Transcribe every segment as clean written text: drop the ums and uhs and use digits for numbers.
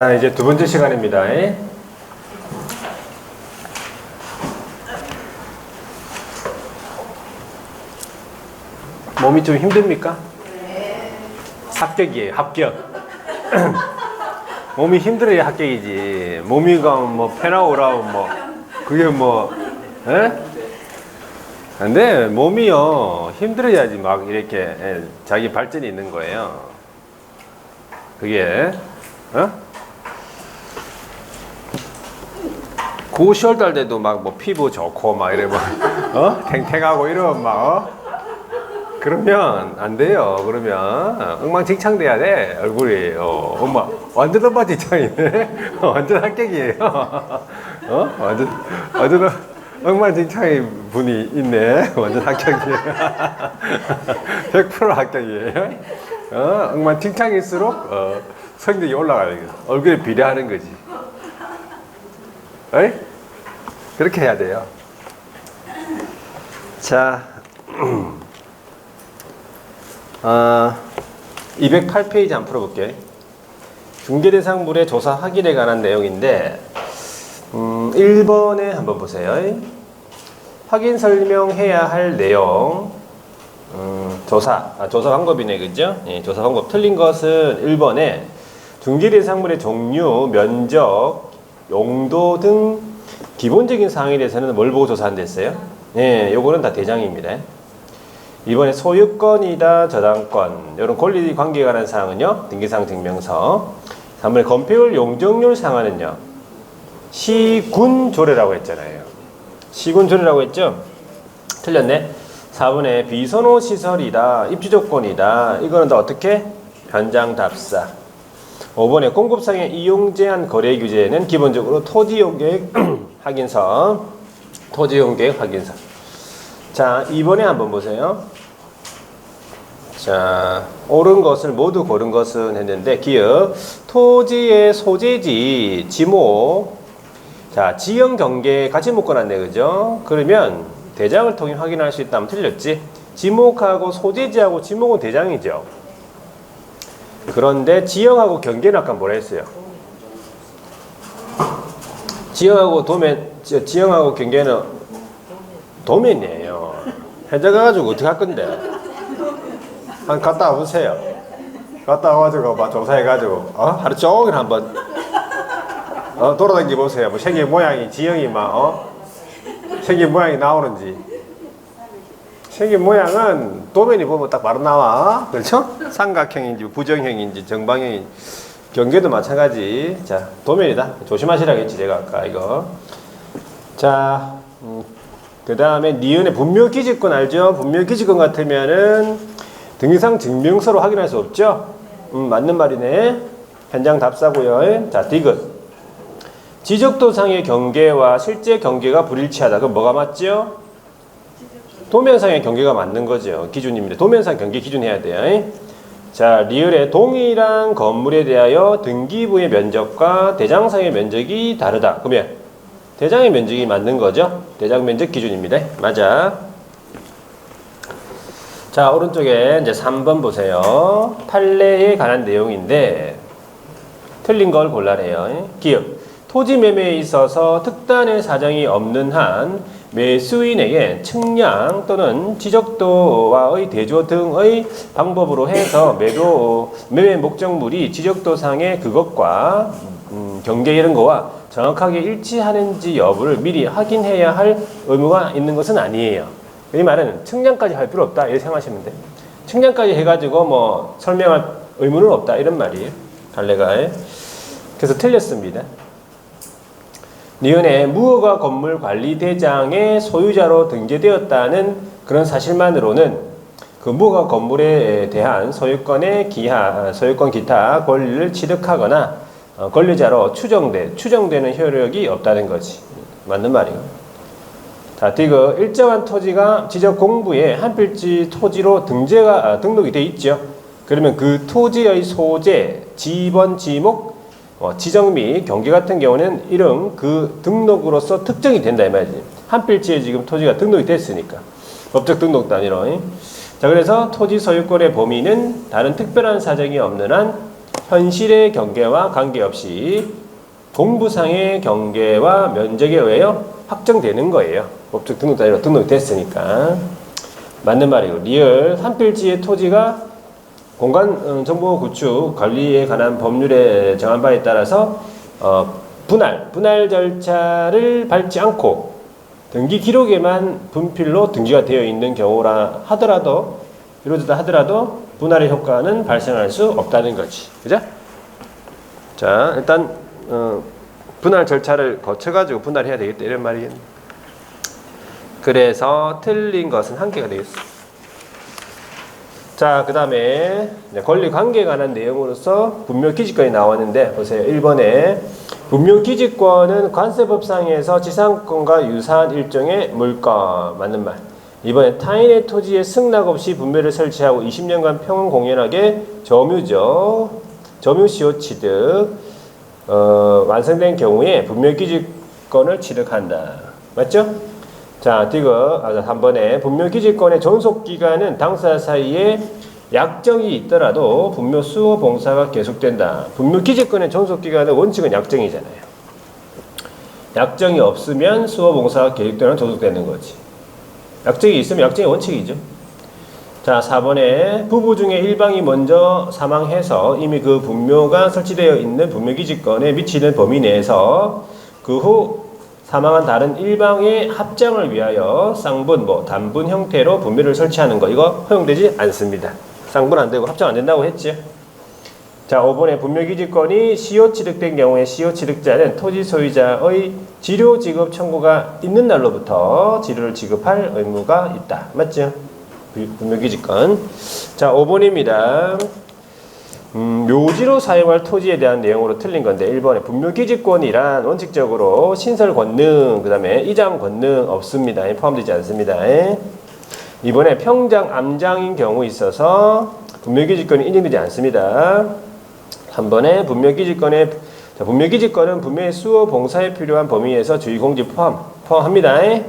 이제 두 번째 시간입니다. 몸이 좀 힘듭니까? 합격이에요, 합격. 몸이 힘들어야 합격이지. 몸이가 뭐 페나오라고 뭐 그게 뭐 근데 몸이요 힘들어야지 막 이렇게 자기 발전이 있는 거예요. 그게 9, 10월 때도 막 뭐 피부 좋고 막 이래 막 탱탱하고 이러면 막 그러면 안 돼요. 그러면 엉망진창 돼야 돼 얼굴이. 엄마 완전 엉망진창이네. 완전 합격이에요. 완전 엉망진창인 분이 있네. 완전 합격이에요. 100% 합격이에요. 엉망진창일수록 성적이 올라가요. 얼굴에 비례하는 거지. 에이? 그렇게 해야 돼요. 자, 208페이지 한번 풀어볼게요. 중개대상물의 조사 확인에 관한 내용인데 1번에 한번 보세요. 확인 설명해야 할 내용. 조사 방법이네, 그죠? 예, 조사 방법 틀린 것은 1번에 중개대상물의 종류, 면적, 용도 등 기본적인 사항에 대해서는 뭘 보고 조사한다 했어요? 예, 요거는 다 대장입니다. 이번에 소유권이다, 저당권, 이런 권리 관계에 관한 사항은요, 등기사항 증명서. 3번에 건폐율 용적률 상한은요, 시군조례라고 했잖아요. 시군조례라고 했죠? 틀렸네. 4번에 비선호 시설이다, 입주조건이다. 이거는 다 어떻게? 변장답사. 5번에 공급상의 이용 제한 거래 규제는 기본적으로 토지이용계획 확인서. 토지이용계획 확인서. 자, 2번에 한번 보세요. 자, 옳은 것을 모두 고른 것은 했는데, 기억. 토지의 소재지, 지목. 자, 지형 경계 같이 묶어놨네, 그죠? 그러면 대장을 통해 확인할 수 있다면 틀렸지? 지목하고 소재지하고 지목은 대장이죠. 그런데 지형하고 경계는 아까 뭐라 했어요? 지형하고 지형하고 경계는 도면이에요. 해자 가가지고 어떻게 할 건데? 한 갔다 와보세요. 갔다 와가지고 막 조사해가지고 하루 종일 한번 돌아다니 보세요. 뭐 생긴 모양이 지형이 막 생긴 모양이 나오는지. 생긴 모양은 도면이 보면 딱 바로 나와. 그렇죠? 삼각형인지 부정형인지 정방형인지. 경계도 마찬가지. 자, 도면이다. 조심하시라겠지 제가 아까 이거. 자, 그 다음에 니은의 분묘기지권 알죠? 분묘기지권 같으면은 등기상 증명서로 확인할 수 없죠? 맞는 말이네. 현장 답사고요. 자, 디귿. 지적도상의 경계와 실제 경계가 불일치하다. 그럼 뭐가 맞죠? 도면상의 경계가 맞는 거죠. 기준입니다. 도면상 경계 기준 해야 돼요. 자, 리을의 동일한 건물에 대하여 등기부의 면적과 대장상의 면적이 다르다. 그러면 대장의 면적이 맞는 거죠. 대장 면적 기준입니다. 맞아. 자, 오른쪽에 이제 3번 보세요. 판례에 관한 내용인데 틀린 걸 골라내요. 기억. 토지 매매에 있어서 특단의 사정이 없는 한 매수인에게 측량 또는 지적도와의 대조 등의 방법으로 해서 매매 목적물이 지적도상의 그것과 경계 이런 거와 정확하게 일치하는지 여부를 미리 확인해야 할 의무가 있는 것은 아니에요. 이 말은 측량까지 할 필요 없다 이렇게 생각하시면 돼요. 측량까지 해가지고 뭐 설명할 의무는 없다 이런 말이에요. 판례가. 그래서 틀렸습니다. 니은의 무허가 건물 관리대장의 소유자로 등재되었다는 그런 사실만으로는 그 무허가 건물에 대한 소유권 기타 권리를 취득하거나 권리자로 추정되는 효력이 없다는 거지. 맞는 말이에요. 자, 디귿. 일정한 토지가 지적공부에 한 필지 토지로 등록이 돼 있죠. 그러면 그 토지의 소재, 지번, 지목, 지정 및 경계 같은 경우는 이런 그 등록으로서 특정이 된다 이 말이지. 한 필지에 지금 토지가 등록이 됐으니까. 법적 등록 단위로. 자, 그래서 토지 소유권의 범위는 다른 특별한 사정이 없는 한 현실의 경계와 관계없이 공부상의 경계와 면적에 의하여 확정되는 거예요. 법적 등록 단위로 등록됐으니까. 맞는 말이고, 리얼 한 필지의 토지가 공간 정보 구축 관리에 관한 법률에 정한 바에 따라서 분할 절차를 밟지 않고 등기 기록에만 분필로 등기가 되어 있는 경우라 하더라도 이루어졌다 하더라도 분할의 효과는 발생할 수 없다는 거지. 그죠? 자, 일단 분할 절차를 거쳐가지고 분할해야 되겠다 이런 말이겠네. 그래서 틀린 것은 한 개가 되겠어. 자, 그 다음에 권리관계에 관한 내용으로서 분묘기지권이 나왔는데 보세요. 1번에 분묘기지권은 관세법상에서 지상권과 유사한 일종의 물건. 맞는 말. 2번에 타인의 토지에 승낙 없이 분묘를 설치하고 20년간 평행공연하게 점유죠. 점유시효 취득 완성된 경우에 분묘기지권을 취득한다. 맞죠? 자, 디귿 3번에 분묘기지권의 존속기간은 당사자 사이에 약정이 있더라도 분묘 수호 봉사가 계속된다. 분묘기지권의 존속기간은 원칙은 약정이잖아요. 약정이 없으면 수호 봉사가 계속되는 존속되는 거지. 약정이 있으면 약정의 원칙이죠. 자, 4번에 부부 중에 일방이 먼저 사망해서 이미 그 분묘가 설치되어 있는 분묘기지권에 미치는 범위 내에서 그 후 사망한 다른 일방의 합장을 위하여 쌍분, 단분 형태로 분묘를 설치하는 거 이거 허용되지 않습니다. 쌍분 안 되고 합장 안 된다고 했죠. 자, 5번에 분묘기지권이 시효 취득된 경우에 시효 취득자는 토지 소유자의 지료 지급 청구가 있는 날로부터 지료를 지급할 의무가 있다. 맞죠? 분묘기지권. 자, 5번입니다. 묘지로 사용할 토지에 대한 내용으로 틀린 건데 1번에 분묘기지권이란 원칙적으로 신설 권능, 그 다음에 이장 권능 없습니다. 포함되지 않습니다. 2번에 평장, 암장인 경우 있어서 분묘기지권이 인정되지 않습니다. 3번에 분묘기지권은 분묘의 수호 봉사에 필요한 범위에서 주의공지 포함합니다. 그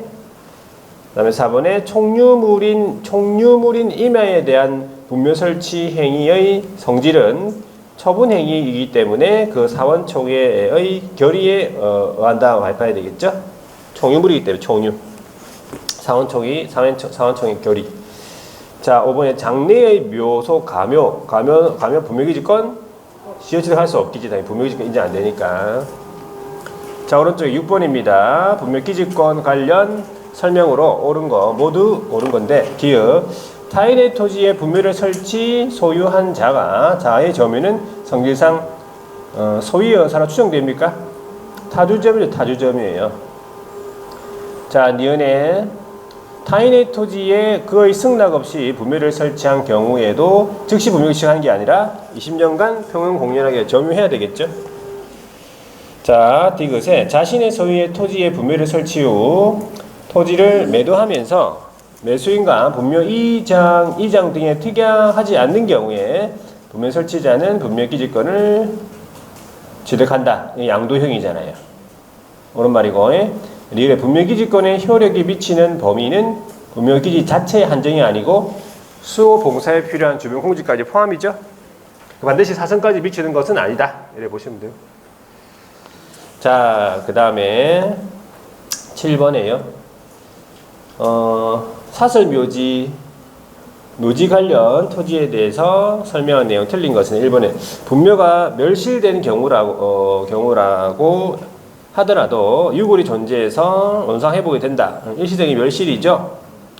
다음에 4번에 총유물인 임야에 대한 분묘 설치 행위의 성질은 처분 행위이기 때문에 그 사원총회의 결의에 의한다 발표해야 되겠죠? 총유물이기 때문에 총유. 사원총회 결의. 자, 5번에 장래의 묘소 가묘 분묘기지권 시효 취득할 수 없겠지. 당연히 분묘기지권 인정 안 되니까. 자, 오른쪽에 6번입니다. 분묘기지권 관련 설명으로 옳은 거 모두 옳은 건데 기억. 타인의 토지에 분묘를 설치 소유한 자의 점유는 성질상 소유여사로 추정됩니까? 타주점이에요. 자, 니은에 타인의 토지에 그의 승낙 없이 분묘를 설치한 경우에도 즉시 분묘를 시작하는 게 아니라 20년간 평행공연하게 점유해야 되겠죠. 자, 디귿에 자신의 소유의 토지에 분묘를 설치 후 토지를 매도하면서 매수인과 분묘 이장 등에 특약하지 않는 경우에 분묘 설치자는 분묘기지권을 취득한다. 양도형이잖아요. 옳은 말이고, 리을의 분묘기지권의 효력이 미치는 범위는 분묘기지 자체의 한정이 아니고 수호 봉사에 필요한 주변 공지까지 포함이죠. 반드시 사선까지 미치는 것은 아니다. 이렇게 보시면 돼요. 자, 그 다음에 7번이에요. 사설묘지 관련 토지에 대해서 설명한 내용 틀린 것은 1번에 분묘가 멸실된 경우라고 하더라도 유골이 존재해서 원상회복이 된다. 일시적인 멸실이죠.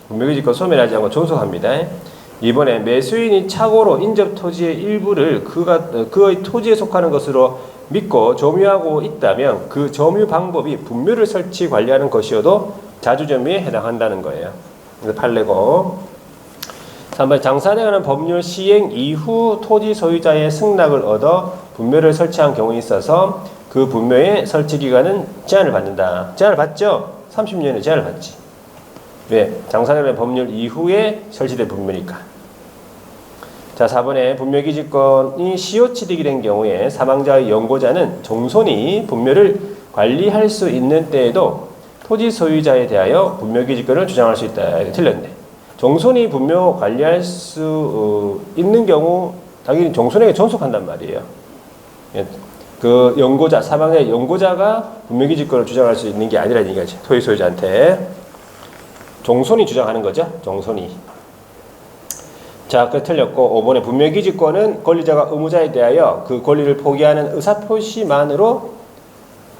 분묘기지권 소멸하지 않고 존속합니다. 2번에 매수인이 착오로 인접 토지의 일부를 그의 토지에 속하는 것으로 믿고 점유하고 있다면 그 점유 방법이 분묘를 설치 관리하는 것이어도 자주점유에 해당한다는 거예요. 판례고. 3번 장사에 관한 법률 시행 이후 토지 소유자의 승낙을 얻어 분묘를 설치한 경우에 있어서 그 분묘의 설치 기간은 제한을 받는다. 제한을 받죠? 30년의 제한을 받지. 왜? 장사에 관한 법률 이후에 설치된 분묘니까. 자, 4번에 분묘기지권이 시효 취득이 된 경우에 사망자의 연고자는 종손이 분묘를 관리할 수 있는 때에도 토지 소유자에 대하여 분묘기지권을 주장할 수 있다. 틀렸네. 종손이 분묘 관리할 수 있는 경우 당연히 종손에게 존속한단 말이에요. 그 연고자, 사망의 연고자가 분묘기지권을 주장할 수 있는 게 아니라는 얘기죠. 토지 소유자한테. 종손이 주장하는 거죠. 종손이. 자, 그 틀렸고 5번에 분묘기지권은 권리자가 의무자에 대하여 그 권리를 포기하는 의사표시만으로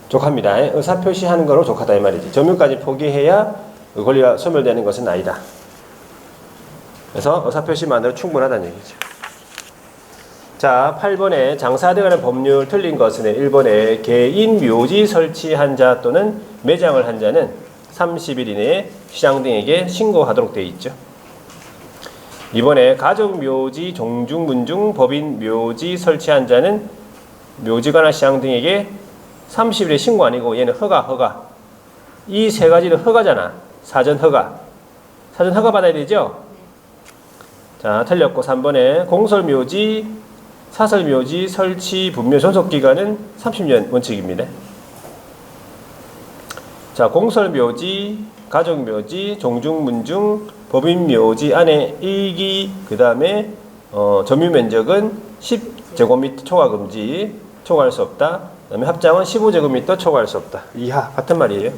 족합니다. 의사표시하는 거로 족하다 이 말이지. 점유까지 포기해야 그 권리가 소멸되는 것은 아니다. 그래서 의사표시만으로 충분하다는 얘기죠. 자, 8번에 장사되어가는 법률 틀린 것은 1번에 개인 묘지 설치한 자 또는 매장을 한 자는 30일 이내에 시장 등에게 신고하도록 되어 있죠. 이번에 가족 묘지 종중 문중 법인 묘지 설치한 자는 묘지가나 시장 등에게 30일에 신고 아니고 얘는 허가. 이 세 가지는 허가잖아. 사전 허가 받아야 되죠. 자, 틀렸고 3번에 공설묘지 사설묘지 설치 분묘 존속기간은 30년 원칙입니다. 자, 공설묘지 가족묘지 종중문중 법인묘지 안에 일기 그 다음에 점유면적은 10제곱미터 초과금지 초과할 수 없다. 그 다음에 합장은 15제곱미터 초과할 수 없다. 이하 같은 말이에요.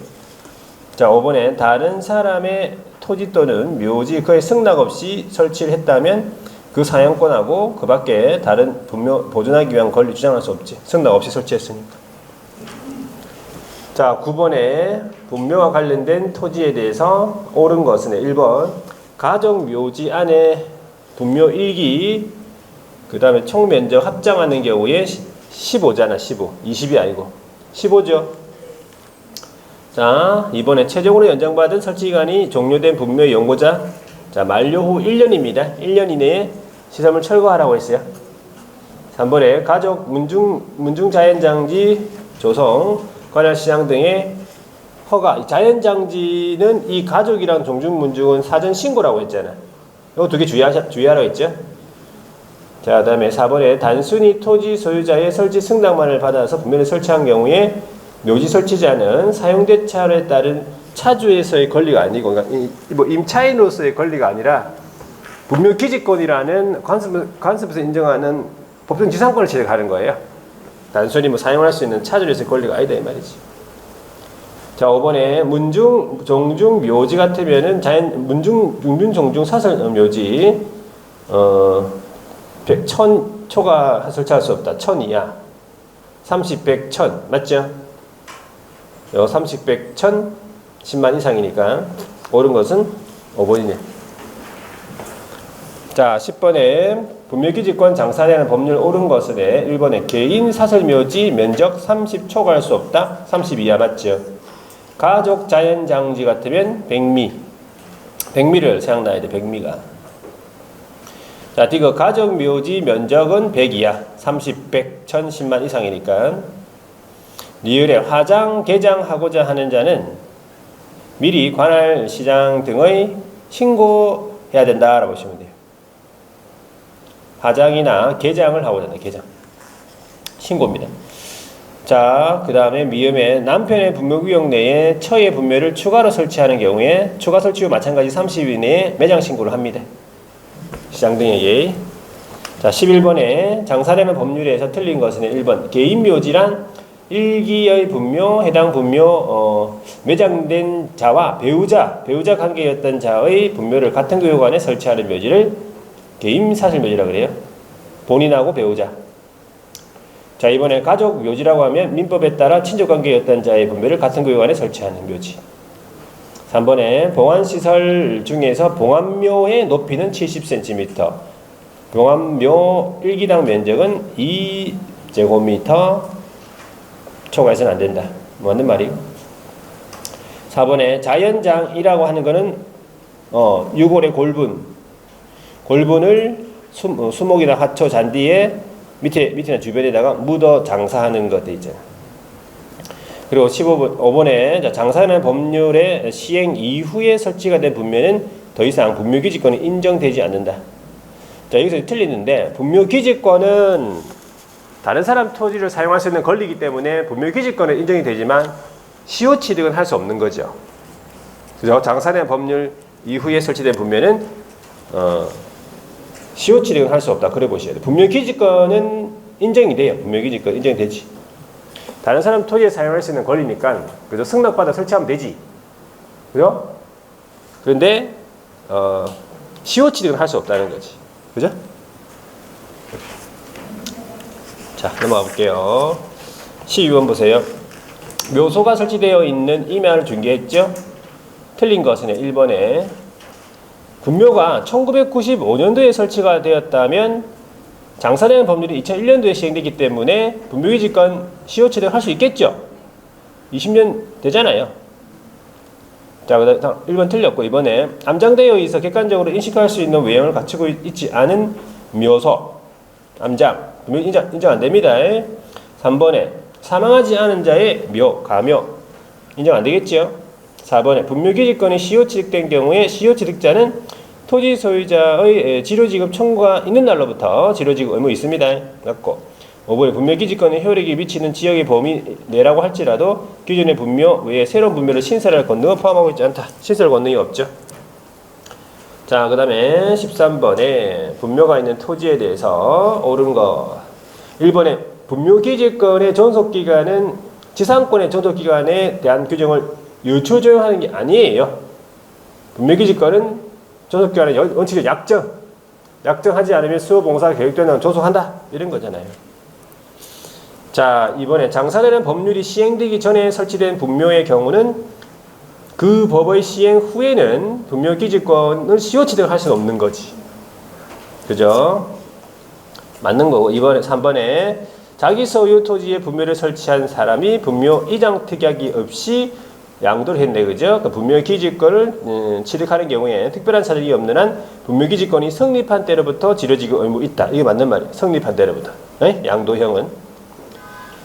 자, 5번에 다른 사람의 토지 또는 묘지 그의 승낙 없이 설치를 했다면 그 사용권하고 그 밖에 다른 분묘 보존하기 위한 권리 주장할 수 없지. 승낙 없이 설치했으니까. 자, 9번에 분묘와 관련된 토지에 대해서 옳은 것은 1번 가족 묘지 안에 분묘 1기 그 다음에 총면적 합장하는 경우에 15잖아. 15. 20이 아니고 15죠. 자, 이번에 최종으로 연장받은 설치기간이 종료된 분묘의 연고자 자, 만료 후 1년입니다. 1년 이내에 시설물 철거하라고 했어요. 3번에 가족 문중자연장지 조성 관할시장 등의 허가. 자연장지는 이 가족이랑 종중문중은 사전 신고라고 했잖아. 이거 두 개 주의하라고 했죠. 자, 그 다음에 4번에 단순히 토지 소유자의 설치 승낙만을 받아서 분묘를 설치한 경우에 묘지 설치자는 사용대차에 따른 차주에서의 권리가 아니고, 그러니까 뭐 임차인으로서의 권리가 아니라 분묘기지권이라는 관습에서 인정하는 법정 지상권을 취득하는 거예요. 단순히 뭐 사용할 수 있는 차주로서의 권리가 아니다 이 말이지. 자, 5번에 문중, 종중, 묘지 같으면은 문중, 종중, 사설 묘지 1000 초과 설치할 수 없다. 1000 이하. 30, 100, 1000 맞죠? 30, 100, 1000 10만 이상이니까 옳은 것은 5번이네. 자, 10번에 분묘기지권 장사되는 법률 옳은 것은 1번에 개인 사설묘지 면적 30 초과할 수 없다. 30 이하 맞죠? 가족 자연장지 같으면 백미를 생각나야 돼. 백미가. 자, 디귿 가족묘지 면적은 100 이하 30, 100, 1000, 10만 이상이니까 리을에 화장, 개장하고자 하는 자는 미리 관할 시장 등의 신고해야 된다라고 보시면 돼요. 화장이나 개장을 하고자 한다. 개장. 신고입니다. 자, 그 다음에 미음에 남편의 분묘구역 내에 처의 분묘를 추가로 설치하는 경우에 추가 설치 후 마찬가지 30일 내에 매장 신고를 합니다. 시장 등에게. 자, 11번에 장사되는 법률에서 틀린 것은 1번 개인묘지란 일기의 분묘, 해당 분묘 매장된 자와 배우자 관계였던 자의 분묘를 같은 구역 안에 설치하는 묘지를 개인 사설묘지라고 그래요. 본인하고 배우자. 자, 이번에 가족 묘지라고 하면 민법에 따라 친족관계였던 자의 분묘를 같은 구역 안에 설치하는 묘지. 3번에 봉안시설 중에서 봉안묘의 높이는 70cm, 봉안묘 1기당 면적은 2제곱미터 초과해서는 안 된다. 맞는 말이고. 4번에 자연장이라고 하는 거는 유골의 골분을 수목이나 화초 잔디에 밑에나 주변에다가 묻어 장사하는 것 돼 있잖아. 그리고 5번에 장사하는 법률의 시행 이후에 설치가 된 분묘는 더 이상 분묘기지권이 인정되지 않는다. 자, 여기서 틀리는데 분묘기지권은 다른 사람 토지를 사용할 수 있는 권리이기 때문에 분묘기지권은 인정이 되지만 시효 취득은 할 수 없는 거죠. 그래서 장사된 법률 이후에 설치된 분묘는 시효 취득은 할 수 없다. 그래 보셔야 돼요. 분묘기지권은 인정이 돼요. 분묘기지권 인정되지. 다른 사람 토지에 사용할 수 있는 권리니까 그죠? 승낙받아 설치하면 되지. 그죠? 그런데 시효 취득은 할 수 없다는 거지. 그죠? 자, 넘어가 볼게요. 12번 보세요. 묘소가 설치되어 있는 임야를 중개했죠? 틀린 것은 1번에 분묘가 1995년도에 설치가 되었다면 장사되는 법률이 2001년도에 시행되기 때문에 분묘기지권 시효 취득을 할 수 있겠죠? 20년 되잖아요. 자, 그 다음 1번 틀렸고, 이번에 암장되어 있어 객관적으로 인식할 수 있는 외형을 갖추고 있지 않은 묘소, 암장, 인정 안 됩니다. 3번에 사망하지 않은 자의 묘, 가묘, 인정 안 되겠죠? 4번에 분묘기지권이 시효 취득된 경우에 시효 취득자는 토지 소유자의 지료지급 청구가 있는 날로부터 지료지급 의무 있습니다. 맞고 5번에 분묘기지권의 효력이 미치는 지역의 범위 내라고 할지라도 기존의 분묘 외에 새로운 분묘를 신설할 권능을 포함하고 있지 않다. 신설 권능이 없죠. 자, 그 다음에 13번에 분묘가 있는 토지에 대해서 옳은 거 1번에 분묘기지권의 존속기간은 지상권의 존속기간에 대한 규정을 유추 적용하는 게 아니에요. 분묘기지권은 존속기간의 원칙을 약정하지 않으면 수호봉사가 계획되는 존속한다 이런 거잖아요. 자, 이번에 장사되는 법률이 시행되기 전에 설치된 분묘의 경우는 그 법의 시행 후에는 분묘기지권을 시효 취득을 할 수는 없는 거지. 그죠? 맞는 거고. 이번에 3번에 자기 소유 토지에 분묘를 설치한 사람이 분묘 이장 특약이 없이 양도를 했네. 그죠? 그 분묘기지권을 취득하는 경우에 특별한 사정이 없는 한 분묘기지권이 성립한 때로부터 지료지급 의무 있다. 이게 맞는 말이에요. 성립한 때로부터. 네? 양도형은.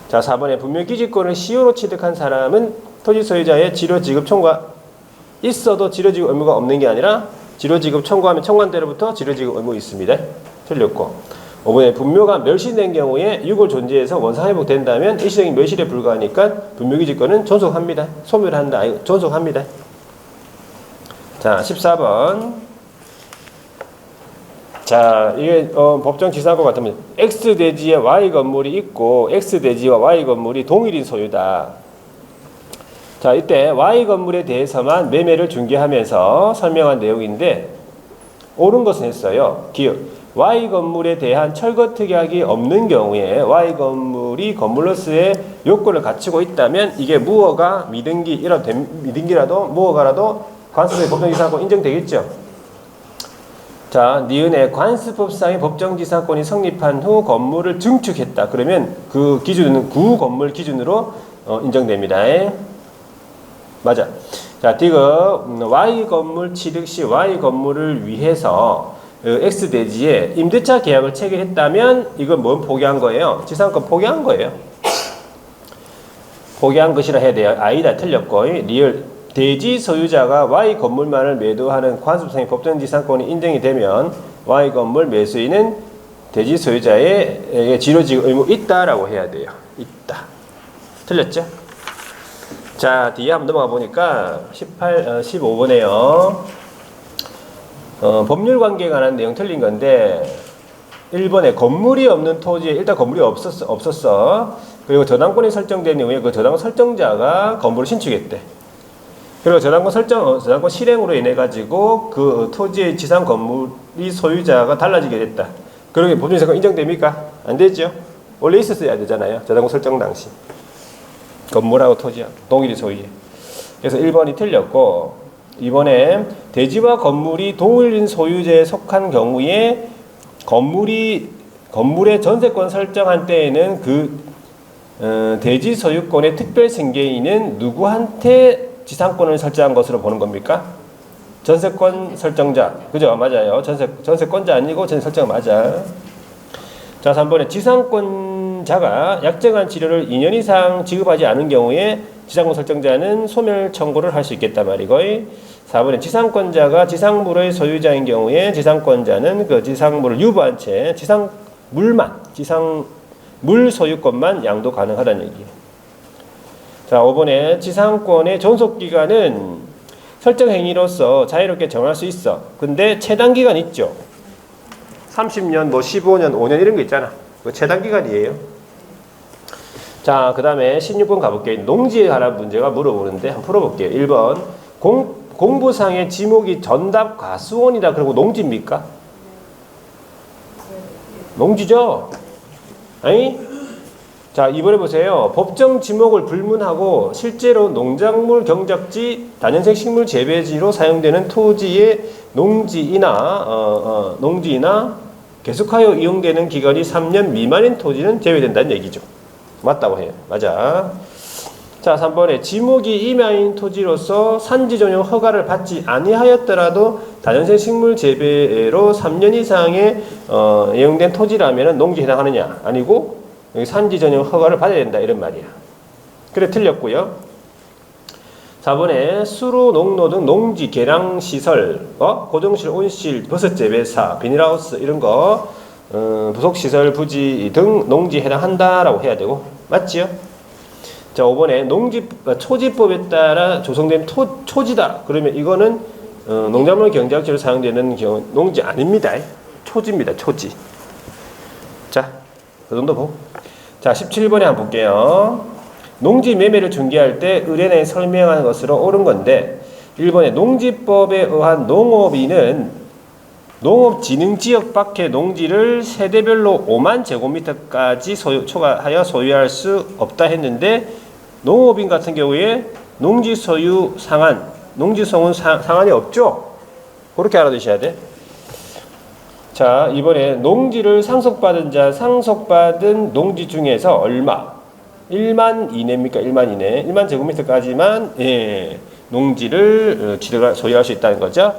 자, 4번에 분묘기지권을 시효로 취득한 사람은 토지 소유자의 지료지급 청구가 있어도 지료지급 의무가 없는 게 아니라 지료지급 청구하면 청구한 때로부터 지료지급 의무 있습니다. 틀렸고 5번에 분묘가 멸실된 경우에 유골 존재해서 원상회복된다면 일시적인 멸실에 불과하니까 분묘기지권은 존속합니다. 소멸한다. 아니, 존속합니다. 자, 14번. 자, 이게 법정 지상권 같으면 X 대지에 Y 건물이 있고 X 대지와 Y 건물이 동일인 소유다. 자, 이때 Y 건물에 대해서만 매매를 중개하면서 설명한 내용인데 옳은 것은 했어요. 기억. Y 건물에 대한 철거 특약이 없는 경우에 Y 건물이 건물로서의 요건을 갖추고 있다면 이게 무허가 미등기라도 무허가라도 관습의 법정지상권 인정되겠죠. 자, 니은의 관습법상의 법정지상권이 성립한 후 건물을 증축했다. 그러면 그 기준은 구 건물 기준으로 인정됩니다. 맞아. 자, 디귿 Y 건물 취득 시 Y 건물을 위해서 X 대지에 임대차 계약을 체결했다면 이건 뭘 포기한 거예요? 지상권 포기한 거예요. 포기한 것이라 해야 돼요. 아니다. 틀렸고 리얼 대지 소유자가 Y 건물만을 매도하는 관습상의 법정지상권이 인정이 되면 Y 건물 매수인은 대지 소유자의 지료지급 의무 있다라고 해야 돼요. 있다. 틀렸죠? 자, 뒤에 한번 넘어가 보니까 15번에요. 법률 관계에 관한 내용 틀린 건데 1번에 건물이 없는 토지에 일단 건물이 없었어. 그리고 저당권이 설정된 이후에 그 저당권 설정자가 건물을 신축했대. 그리고 저당권 실행으로 인해 가지고 그 토지의 지상 건물이 소유자가 달라지게 됐다. 그러게 법률상권 인정됩니까? 안 되죠. 원래 있었어야 되잖아요. 저당권 설정 당시. 건물하고 토지하고 동일이 소유해. 그래서 1번이 틀렸고 2번에 대지와 건물이 동일인 소유자에 속한 경우에 건물의 전세권 설정한 때에는 그 대지 소유권의 특별 승계인은 누구한테 지상권을 설정한 것으로 보는 겁니까? 전세권 설정자. 그죠? 맞아요. 전세권자 아니고 전세 설정 맞아. 자, 3번에 지상권자가 약정한 치료를 2년 이상 지급하지 않은 경우에 지상권 설정자는 소멸 청구를 할 수 있겠단 말이고 4번에 지상권자가 지상물의 소유자인 경우에 지상권자는 그 지상물을 유보한 채 지상물 소유권만 양도 가능하다는 얘기예요. 자, 5번에 지상권의 존속기간은 설정 행위로서 자유롭게 정할 수 있어. 근데 최단기간 있죠. 30년, 15년, 5년 이런 거 있잖아. 그 최단 기간이에요. 자, 그 다음에 16번 가볼게요. 농지에 관한 문제가 물어보는데 한번 풀어볼게요. 1번 공부상의 지목이 전답 과수원이다. 그리고 농지입니까? 농지죠? 아니? 자, 이번에 보세요. 법정 지목을 불문하고 실제로 농작물 경작지, 다년생 식물 재배지로 사용되는 토지의 농지이나 계속하여 이용되는 기간이 3년 미만인 토지는 제외된다는 얘기죠. 맞다고 해요. 맞아. 자, 3번에 지목이 임야인 토지로서 산지 전용 허가를 받지 아니하였더라도 다년생 식물 재배로 3년 이상의 이용된 토지라면 농지에 해당하느냐? 아니고 여기 산지 전용 허가를 받아야 된다 이런 말이야. 그래 틀렸고요. 4번에 수로, 농로 등 농지 개량 시설, 고정실, 온실, 버섯 재배사, 비닐하우스 이런 거 부속 시설 부지 등 농지에 해당한다라고 해야 되고 맞지요? 자, 5번에 초지법에 따라 조성된 초지다. 그러면 이거는 농작물 경작지로 사용되는 경우 농지 아닙니다. 초지입니다. 초지. 자, 그 정도 보고. 자, 17번에 한번 볼게요. 농지 매매를 중개할 때 의뢰인에 설명하는 것으로 옳은 건데 1번에 농지법에 의한 농업인은 농업진흥지역 밖의 농지를 세대별로 5만 제곱미터까지 초과하여 소유할 수 없다 했는데 농업인 같은 경우에 농지 소유 상한, 농지 소유 상한이 없죠? 그렇게 알아두셔야 돼. 자, 이번에 농지를 상속받은 자, 상속받은 농지 중에서 얼마? 1만 이내입니까? 1만 이내. 1만 제곱미터까지만 농지를 소유할 수 있다는 거죠.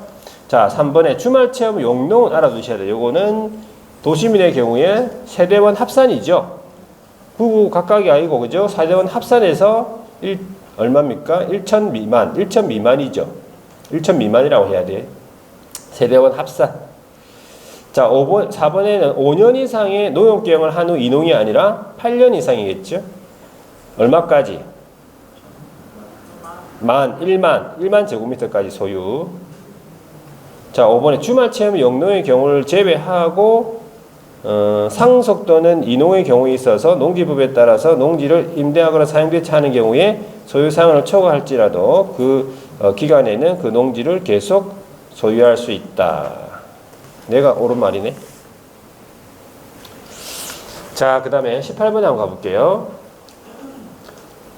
자, 3번에 주말체험 용농은 알아두셔야 돼요. 요거는 도시민의 경우에 세대원 합산이죠. 부부 각각이 아니고, 그죠? 세대원 합산해서 얼마입니까? 1천 미만. 1천 미만이죠. 1천 미만이라고 해야 돼. 세대원 합산. 자, 4번에는 5년 이상의 농업경영을 한 후 이농이 아니라 8년 이상이겠죠? 얼마까지? 1만 제곱미터까지 소유. 자, 5번에 주말체험 영농의 경우를 제외하고 상속 또는 이농의 경우에 있어서 농지법에 따라서 농지를 임대하거나 사용되지 않은 경우에 소유상한을 초과할지라도 그 기간에는 그 농지를 계속 소유할 수 있다. 내가 옳은 말이네. 자, 그 다음에 18번에 한번 가볼게요.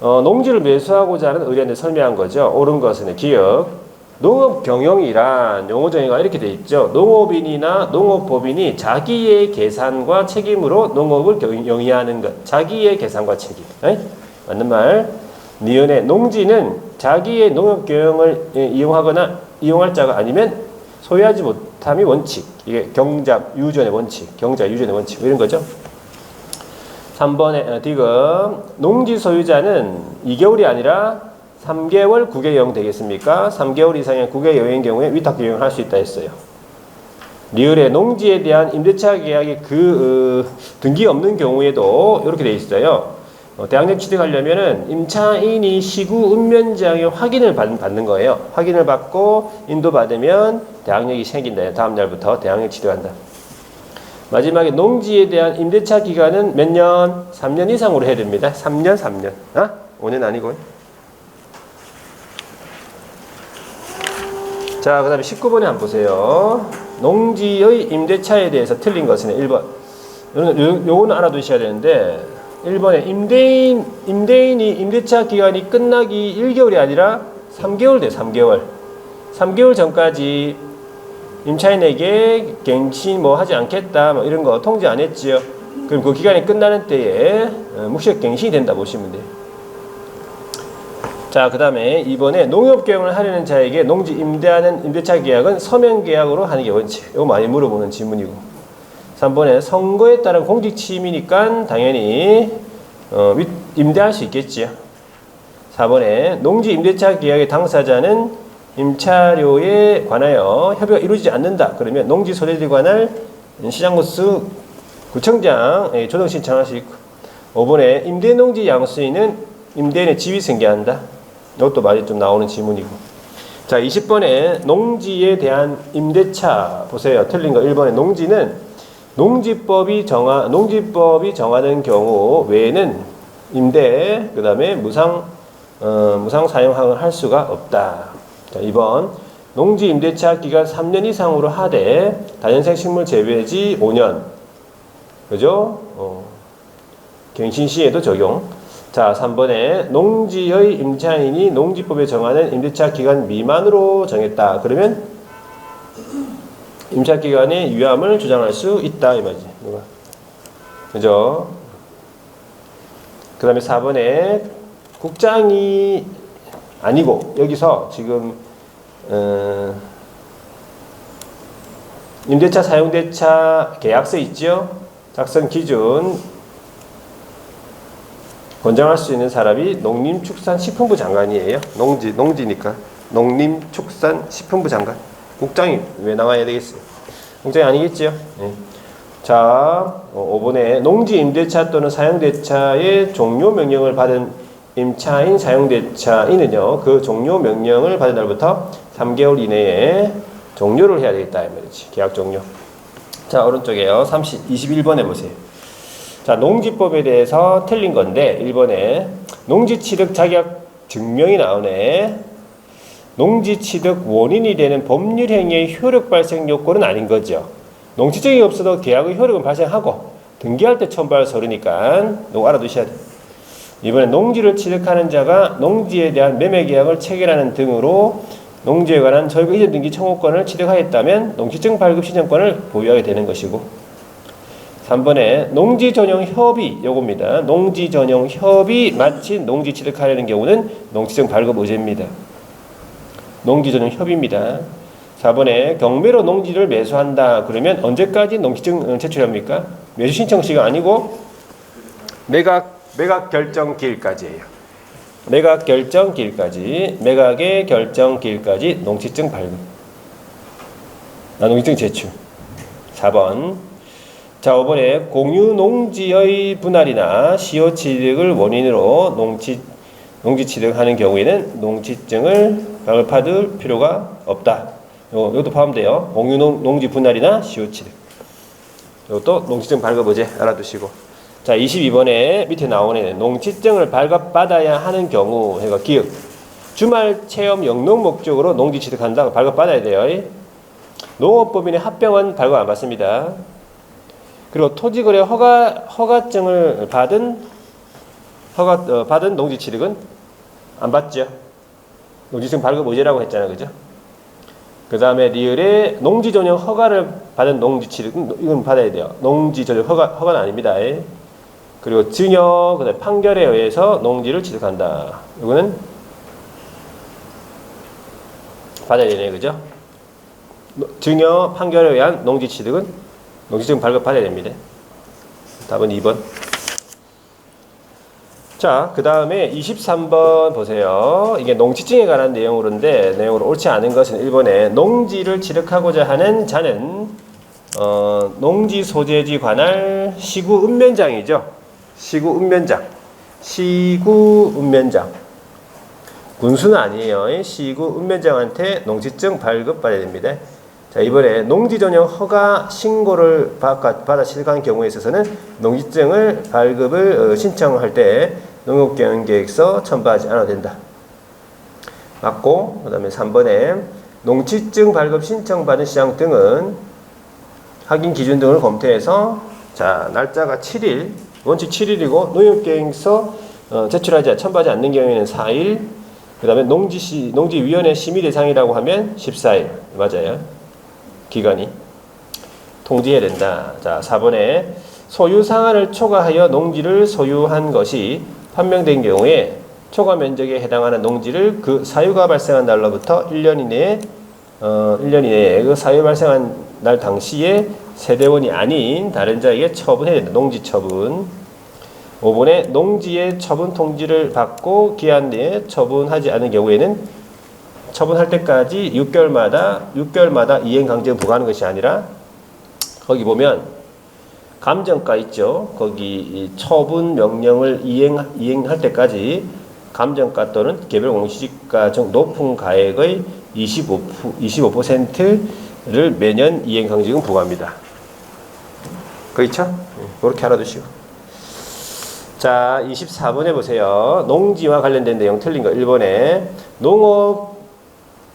농지를 매수하고자 하는 의뢰인을 설명한 거죠. 옳은 것은 기억. 농업 경영이란 용어 정의가 이렇게 돼 있죠. 농업인이나 농업법인이 자기의 계산과 책임으로 농업을 영위하는 것. 자기의 계산과 책임. 에이? 맞는 말. 니은의 농지는 자기의 농업 경영을 이용하거나 이용할 자가 아니면 소유하지 못함이 원칙. 이게 경작 유전의 원칙. 경작 유전의 원칙. 이런 거죠. 3번에 디귿. 농지 소유자는 2개월이 아니라 3개월 9개월 되겠습니까? 3개월 이상의 9개월인 경우에 위탁 경영을 할 수 있다 했어요. 리을의 농지에 대한 임대차 계약이 등기 없는 경우에도 이렇게 돼 있어요. 대항력 취득하려면은 임차인이 시구 읍면장의 확인을 받는 거예요. 확인을 받고 인도받으면 대항력이 생긴다. 다음 날부터 대항력 취득한다. 마지막에 농지에 대한 임대차 기간은 몇 년? 3년 이상으로 해야 됩니다. 3년. 5년 아니고. 자, 그 다음에 19번에 한번 보세요. 농지의 임대차에 대해서 틀린 것은 1번. 요거는 알아두셔야 되는데 1번에 임대인이 임대차 기간이 끝나기 1개월이 아니라 3개월 돼. 3개월. 3개월 전까지 임차인에게 갱신 하지 않겠다 이런 거 통지 안 했지요. 그럼 그 기간이 끝나는 때에 묵시적 갱신이 된다 보시면 돼요. 자, 그 다음에 이번에 농업경영을 하려는 자에게 농지 임대하는 임대차 계약은 서면 계약으로 하는 게 원칙. 이거 많이 물어보는 질문이고. 3번에 선거에 따른 공직 취임이니까 당연히 임대할 수 있겠지요. 4번에 농지 임대차 계약의 당사자는 임차료에 관하여 협의가 이루어지지 않는다. 그러면 농지 소재에 관할 시장구수 구청장 조정 신청할 수 있고. 5번에 임대농지 양수인은 임대인의 지위 승계한다. 이것도 많이 좀 나오는 질문이고. 자, 20번에 농지에 대한 임대차 보세요. 틀린 거 1번에 농지는 농지법이 정하는 경우 외에는 임대, 그 다음에 무상 사용을 할 수가 없다. 자, 2번. 농지 임대차 기간 3년 이상으로 하되 다연생 식물 재배지 5년. 그죠? 갱신 시에도 적용. 자, 3번에 농지의 임차인이 농지법에 정하는 임대차 기간 미만으로 정했다. 그러면 임차 기간의 유함을 주장할 수 있다 이 말이지. 그죠? 그 다음에 4번에 국장이 아니고 여기서 지금 임대차 사용대차 계약서 있죠? 작성 기준 권장할 수 있는 사람이 농림축산식품부 장관이에요. 농지니까 농림축산식품부 장관. 국장이 왜 나와야 되겠어요? 국장이 아니겠지요? 네. 자, 5번에 농지 임대차 또는 사용대차의 종료 명령을 받은 임차인 사용대차인은요, 그 종료 명령을 받은 날부터 3개월 이내에 종료를 해야 되겠다 이 말이지. 계약 종료. 자, 오른쪽에요. 21번에 보세요. 자, 농지법에 대해서 틀린 건데 1번에 농지취득 자격 증명이 나오네. 농지취득 원인이 되는 법률행위의 효력 발생 요건은 아닌 거죠. 농지증이 없어도 계약의 효력은 발생하고 등기할 때 첨부할 서류니까 이거 알아두셔야 돼요. 이번에 농지를 취득하는 자가 농지에 대한 매매계약을 체결하는 등으로 농지에 관한 소유권 이전 등기 청구권을 취득하였다면 농지증 발급 신청권을 보유하게 되는 것이고 3번에 농지 전용 협의 요겁니다. 농지 전용 협의 마친 농지 취득하려는 경우는 농지증 발급 의제입니다. 농지 전용 협의입니다. 4번에 경매로 농지를 매수한다. 그러면 언제까지 농지증 제출합니까? 매수 신청 시가 아니고 매각 결정 기일까지예요. 매각 결정 기일까지. 매각의 결정 기일까지 농지증 발급. 농지증 제출. 4번. 자, 5번에 공유 농지의 분할이나 시효 취득을 원인으로 농지 취득하는 경우에는 농지증을 발급받을 필요가 없다. 이것도 포함돼요. 공유 농지 분할이나 시효 취득. 이것도 농지증 발급 의제 알아두시고. 자, 22번에 밑에 나오는 농지증을 발급받아야 하는 경우 해가 기억. 주말 체험 영농 목적으로 농지 취득한다. 발급받아야 돼요. 농업법인의 합병은 발급 안 받습니다. 그리고 토지거래 허가증을 받은 농지 취득은 안 받죠. 농지증 발급 의제라고 했잖아요. 그죠? 그 다음에 리을에 농지 전용 허가를 받은 농지 취득은 이건 받아야 돼요. 농지 전용 허가는 아닙니다. 그리고 증여, 그 다음에 판결에 의해서 농지를 취득한다. 이거는 받아야 되네요. 그죠? 증여, 판결에 의한 농지 취득은 농지증 발급 받아야 됩니다. 답은 2번. 자, 그 다음에 23번 보세요. 이게 농지증에 관한 내용으로 옳지 않은 것은 1번에 농지를 취득하고자 하는 자는 농지 소재지 관할 시구 읍면장이죠. 시구 읍면장. 군수는 아니에요. 시구 읍면장한테 농지증 발급 받아야 됩니다. 자, 이번에 농지 전용 허가 신고를 받아 취득한 경우에 있어서는 농지증을 발급을 신청할 때 농업경영계획서 첨부하지 않아도 된다. 맞고, 그 다음에 3번에 농지증 발급 신청받은 시장 등은 확인 기준 등을 검토해서 자, 날짜가 7일, 원칙 7일이고 농업계획서 첨부하지 않는 경우에는 4일, 그 다음에 농지위원회 심의 대상이라고 하면 14일. 맞아요. 기간이 통지해야 된다. 자, 4번에 소유 상한을 초과하여 농지를 소유한 것이 판명된 경우에 초과 면적에 해당하는 농지를 그 사유가 발생한 날로부터 1년 이내에 그 사유 발생한 날 당시에 세대원이 아닌 다른 자에게 처분해야 된다. 농지 처분. 5번에 농지의 처분 통지를 받고 기한 내에 처분하지 않은 경우에는 처분할 때까지 6개월마다 이행 강제를 부과하는 것이 아니라 거기 보면 감정가 있죠. 거기 처분 명령을 이행할 때까지 감정가 또는 개별 공시지가 중 높은 가액의 25%를 매년 이행 강제금 부과합니다. 그렇죠? 그렇게 알아두시고. 자, 24번에 보세요. 농지와 관련된 내용 틀린 거 1번에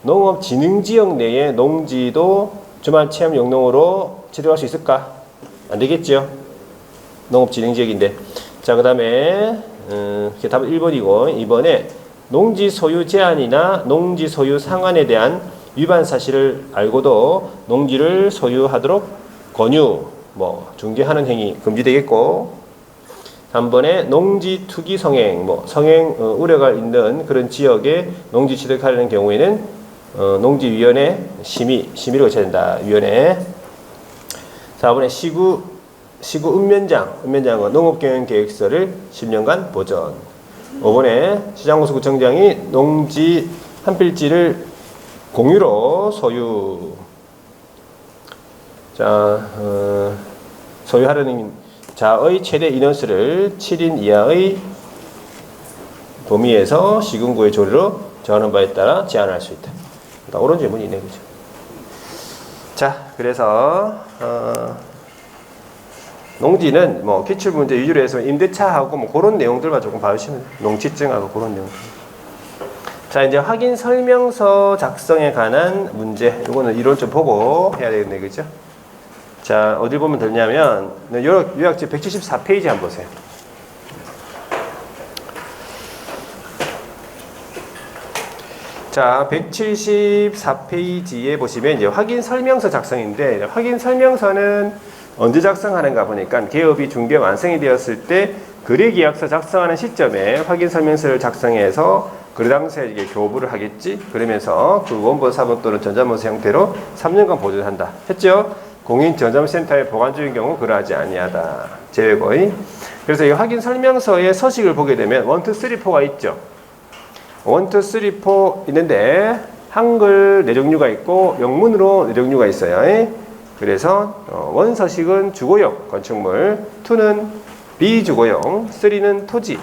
농업진흥지역 내의 농지도 주말 체험 용농으로 지정할 수 있을까? 안 되겠죠? 농업진흥지역인데. 자, 그 다음에 답은 1번이고 2번에 농지 소유 제한이나 농지 소유 상한에 대한 위반 사실을 알고도 농지를 소유하도록 권유, 중개하는 행위 금지되겠고 3번에 농지 투기 성행, 성행 우려가 있는 그런 지역에 농지 취득하려는 경우에는 농지위원회 심의를 거쳐야 된다. 위원회. 4번에 시구 읍면장과 농업경영계획서를 10년간 보전. 5번에 시장공사구청장이 농지 한 필지를 공유로 소유. 자, 소유하려는 자의 최대 인원수를 7인 이하의 범위에서 시군구의 조례로 정하는 바에 따라 제한할 수 있다. 옳은 질문이네, 그죠? 자, 그래서 농지는 기출문제 위주로 해서 임대차하고 그런 내용들만 조금 봐주시면 돼요. 농지증하고 그런 내용들. 자, 이제 확인 설명서 작성에 관한 문제. 이거는 이론 좀 보고 해야 되겠네, 그죠? 자, 어디 보면 되냐면 요약지 174페이지 한번 보세요. 자, 174페이지에 보시면 이제 확인 설명서 작성인데, 확인 설명서는 언제 작성하는가 보니까 개업이 중개 완성이 되었을 때 거래계약서 작성하는 시점에 확인 설명서를 작성해서 그 당시에 이게 교부를 하겠지. 그러면서 그 원본 사본 또는 전자문서 형태로 3년간 보존한다. 했죠? 공인 전자문센터에 보관 중인 경우 그러하지 아니하다. 제외고의. 그래서 이 확인 설명서의 서식을 보게 되면 1, 2, 3, 4가 있죠. 1, 2, 3, 4 있는데 한글 4종류가 있고 영문으로 4종류가 있어요. 그래서 원서식은 주거용 건축물, 2는 비주거용, 3는 토지,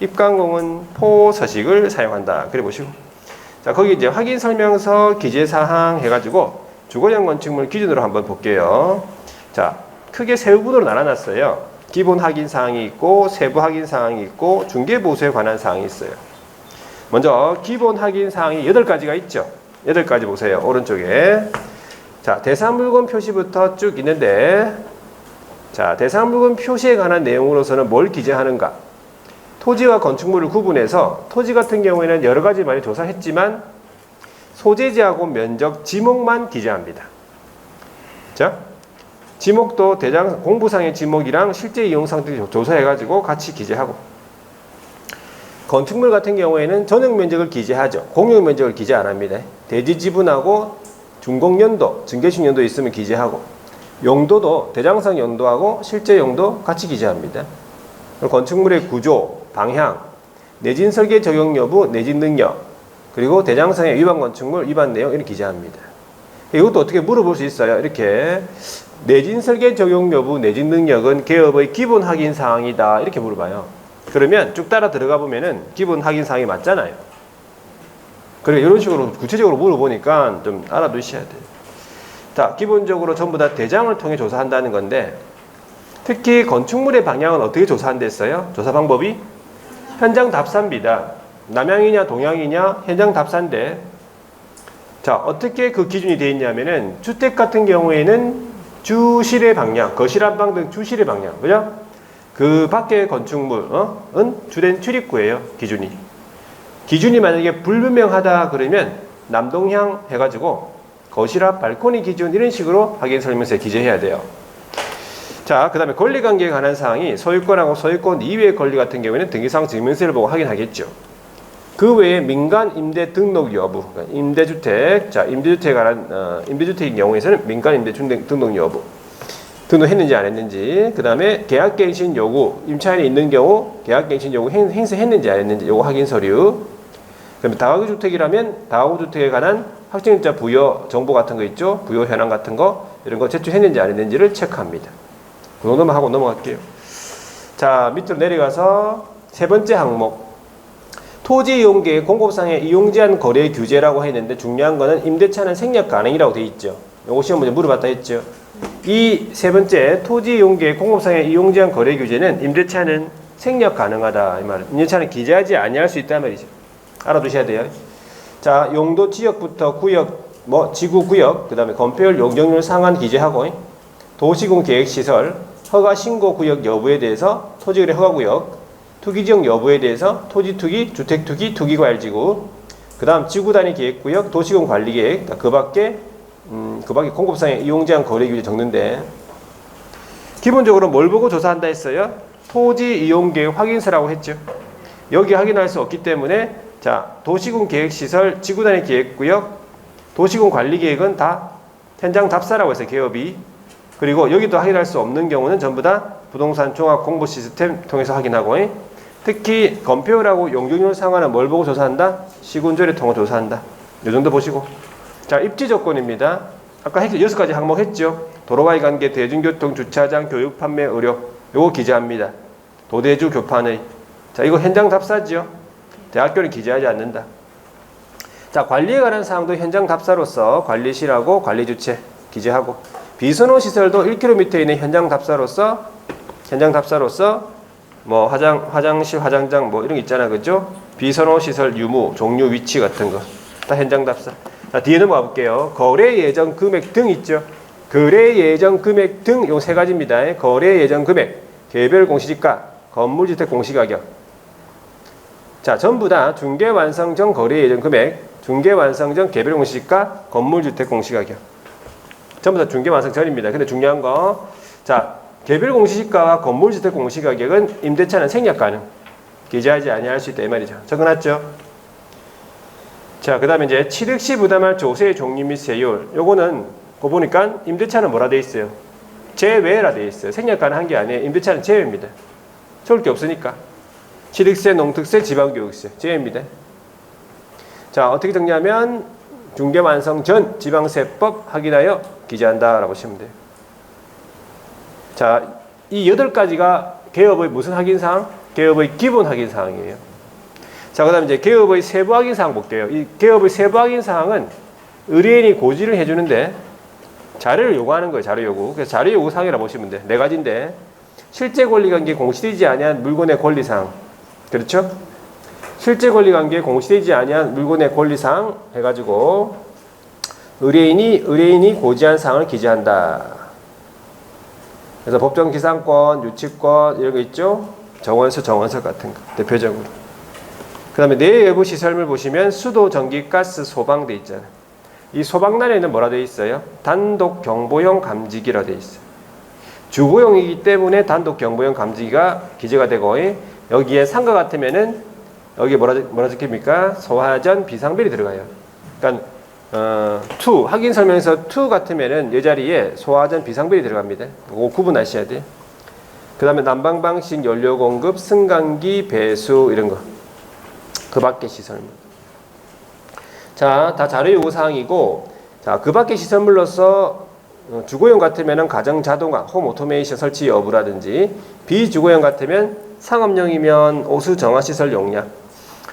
입간공은 포서식을 사용한다. 그래 보시고. 자, 거기 이제 확인 설명서 기재사항 해가지고 주거용 건축물 기준으로 한번 볼게요. 자, 크게 세 부분으로 나눠놨어요. 기본 확인 사항이 있고, 세부 확인 사항이 있고, 중개 보수에 관한 사항이 있어요. 먼저 기본 확인 사항이 8가지가 있죠. 8가지 보세요. 오른쪽에. 자, 대상 물건 표시부터 쭉 있는데, 자, 대상 물건 표시에 관한 내용으로서는 뭘 기재하는가? 토지와 건축물을 구분해서 토지 같은 경우에는 여러 가지 많이 조사했지만 소재지하고 면적, 지목만 기재합니다. 자, 지목도 대장 공부상의 지목이랑 실제 이용상들 조사해가지고 같이 기재하고, 건축물 같은 경우에는 전용 면적을 기재하죠. 공용 면적을 기재 안 합니다. 대지 지분하고 준공연도, 증개식 연도 있으면 기재하고, 용도도 대장상 용도하고 실제 용도 같이 기재합니다. 건축물의 구조, 방향, 내진 설계 적용 여부, 내진 능력, 그리고 대장상의 위반 건축물, 위반 내용 이렇게 기재합니다. 이것도 어떻게 물어볼 수 있어요. 이렇게 내진 설계 적용 여부, 내진 능력은 개업의 기본 확인 사항이다. 이렇게 물어봐요. 그러면 쭉 따라 들어가 보면은 기본 확인 사항이 맞잖아요. 그리고 이런 식으로 구체적으로 물어보니까 좀 알아두셔야 돼요. 자, 기본적으로 전부 다 대장을 통해 조사한다는 건데, 특히 건축물의 방향은 어떻게 조사한댔어요? 조사 방법이 현장 답사입니다. 남향이냐 동향이냐 현장 답사인데, 자, 어떻게 그 기준이 되어 있냐면은 주택 같은 경우에는 주실의 방향, 거실 안방 등 주실의 방향, 그죠? 그 밖의 건축물은 주된 출입구예요. 기준이 만약에 불분명하다 그러면 남동향 해가지고 거실 앞 발코니 기준 이런 식으로 확인 설명서에 기재해야 돼요. 자, 그 다음에 권리관계에 관한 사항이 소유권하고 소유권 이외의 권리 같은 경우에는 등기사항 증명서를 보고 확인하겠죠. 그 외에 민간 임대 등록 여부, 임대주택, 자, 임대주택에 관한 임대주택인 경우에서는 민간 임대 등록 여부, 등록했는지 안 했는지, 그 다음에 계약갱신 요구, 임차인이 있는 경우 계약갱신 요구 행사했는지 안 했는지 요거 확인 서류. 그다음에 다가구 주택이라면 다가구 주택에 관한 확정일자 부여 정보 같은 거 있죠, 부여 현황 같은 거 이런 거 제출했는지 안 했는지를 체크합니다. 그 정도만 하고 넘어갈게요. 자, 밑으로 내려가서 세 번째 항목. 토지 이용계획 공급상의 이용제한 거래 규제라고 했는데 중요한 거는 임대차는 생략 가능이라고 돼 있죠. 요거 시험 문제 물어봤다 했죠. 이 세 번째 토지 이용계획 공급상의 이용제한 거래 규제는 임대차는 생략 가능하다 이 말은. 임대차는 기재하지 아니할 수 있단 말이죠. 알아두셔야 돼요. 자, 용도 지역부터 구역, 뭐 지구 구역, 그다음에 건폐율 용적률 상한 기재하고 도시군 계획 시설 허가 신고 구역 여부에 대해서 토지거래 허가 구역, 투기 지역 여부에 대해서 토지 투기, 주택 투기, 투기 과열지구, 그다음 지구 단위 계획 구역, 도시군 관리 계획, 그 밖에 공급상의 이용 제한 거래 규제 적는데 기본적으로 뭘 보고 조사한다 했어요? 토지 이용 계획 확인서라고 했죠. 여기 확인할 수 없기 때문에 자, 도시군 계획 시설, 지구 단위 계획 구역, 도시군 관리 계획은 다 현장 답사라고 해서 개업이. 그리고 여기도 확인할 수 없는 경우는 전부 다 부동산 종합 공보 시스템 통해서 확인하고, 특히 건폐율하고 용적률 상한은 뭘 보고 조사한다? 시군조례 통해 조사한다. 이 정도 보시고. 자, 입지 조건입니다. 아까 6가지 항목 했죠. 도로와의 관계, 대중교통, 주차장, 교육, 판매, 의료. 요거 기재합니다. 도대주, 교판의. 자, 이거 현장 답사죠. 대학교는 기재하지 않는다. 자, 관리에 관한 사항도 현장 답사로서 관리실하고 관리주체 기재하고, 비선호 시설도 1km 이내 현장 답사로서 뭐 화장실, 화장장 뭐 이런 거 있잖아, 그죠? 비선호 시설 유무, 종류, 위치 같은 거 다 현장 답사. 자, 뒤에 넘어가 볼게요. 거래 예정 금액 등 있죠. 거래 예정 금액 등 요 세 가지입니다. 거래 예정 금액, 개별 공시지가, 건물주택 공시가격. 자, 전부 다 중개 완성 전 거래 예정 금액, 중개 완성 전 개별 공시지가, 건물주택 공시가격. 전부 다 중개 완성 전입니다. 근데 중요한 거, 자, 개별 공시지가와 건물주택 공시가격은 임대차는 생략 가능, 기재하지 아니할 수 있다 이 말이죠. 적어놨죠? 자, 그 다음에 이제 취득 시 부담할 조세의 종류 및 세율. 요거는 거 보니까 임대차는 뭐라 돼 있어요? 제외라 돼 있어요. 생략 가능한 게 아니에요. 임대차는 제외입니다. 세울 게 없으니까. 취득세, 농특세, 지방교육세 제외입니다. 자, 어떻게 정리하면 중개 완성 전 지방세법 확인하여 기재한다라고 보시면 돼요. 자, 이 8가지가 개업의 무슨 확인사항? 개업의 기본 확인사항이에요. 자, 그 다음에 이제 개업의 세부 확인사항 볼게요. 이 개업의 세부 확인사항은 의뢰인이 고지를 해주는데 자료를 요구하는 거예요. 자료 요구. 그래서 자료 요구 사항이라고 보시면 돼요. 4가지인데 실제 권리관계 공시되지 아니한 물건의 권리사항. 그렇죠? 실제 권리관계 공시되지 아니한 물건의 권리사항 해가지고 의뢰인이 고지한 사항을 기재한다. 그래서 법정 기상권, 유치권 이런 거 있죠? 정원서 같은 거 대표적으로. 그 다음에 내외부 시설물 보시면 수도, 전기, 가스, 소방 돼 있잖아요. 이 소방란에는 뭐라 돼 있어요? 단독 경보용 감지기라 돼 있어요. 주거용이기 때문에 단독 경보용 감지기가 기재가 되고, 여기에 상가 같으면은 여기 뭐라 적힙니까? 소화전 비상벨이 들어가요. 그러니까 확인 설명서 2 같으면은 이 자리에 소화전 비상벨이 들어갑니다. 그거 구분하셔야 돼요. 그 다음에 난방 방식, 연료 공급, 승강기, 배수 이런 거. 그 밖의 시설물. 자, 다 자료 요구 사항이고, 자, 그 밖의 시설물로서 주거용 같으면은 가정 자동화, 홈 오토메이션 설치 여부라든지, 비주거용 같으면 상업용이면 오수 정화 시설 용량,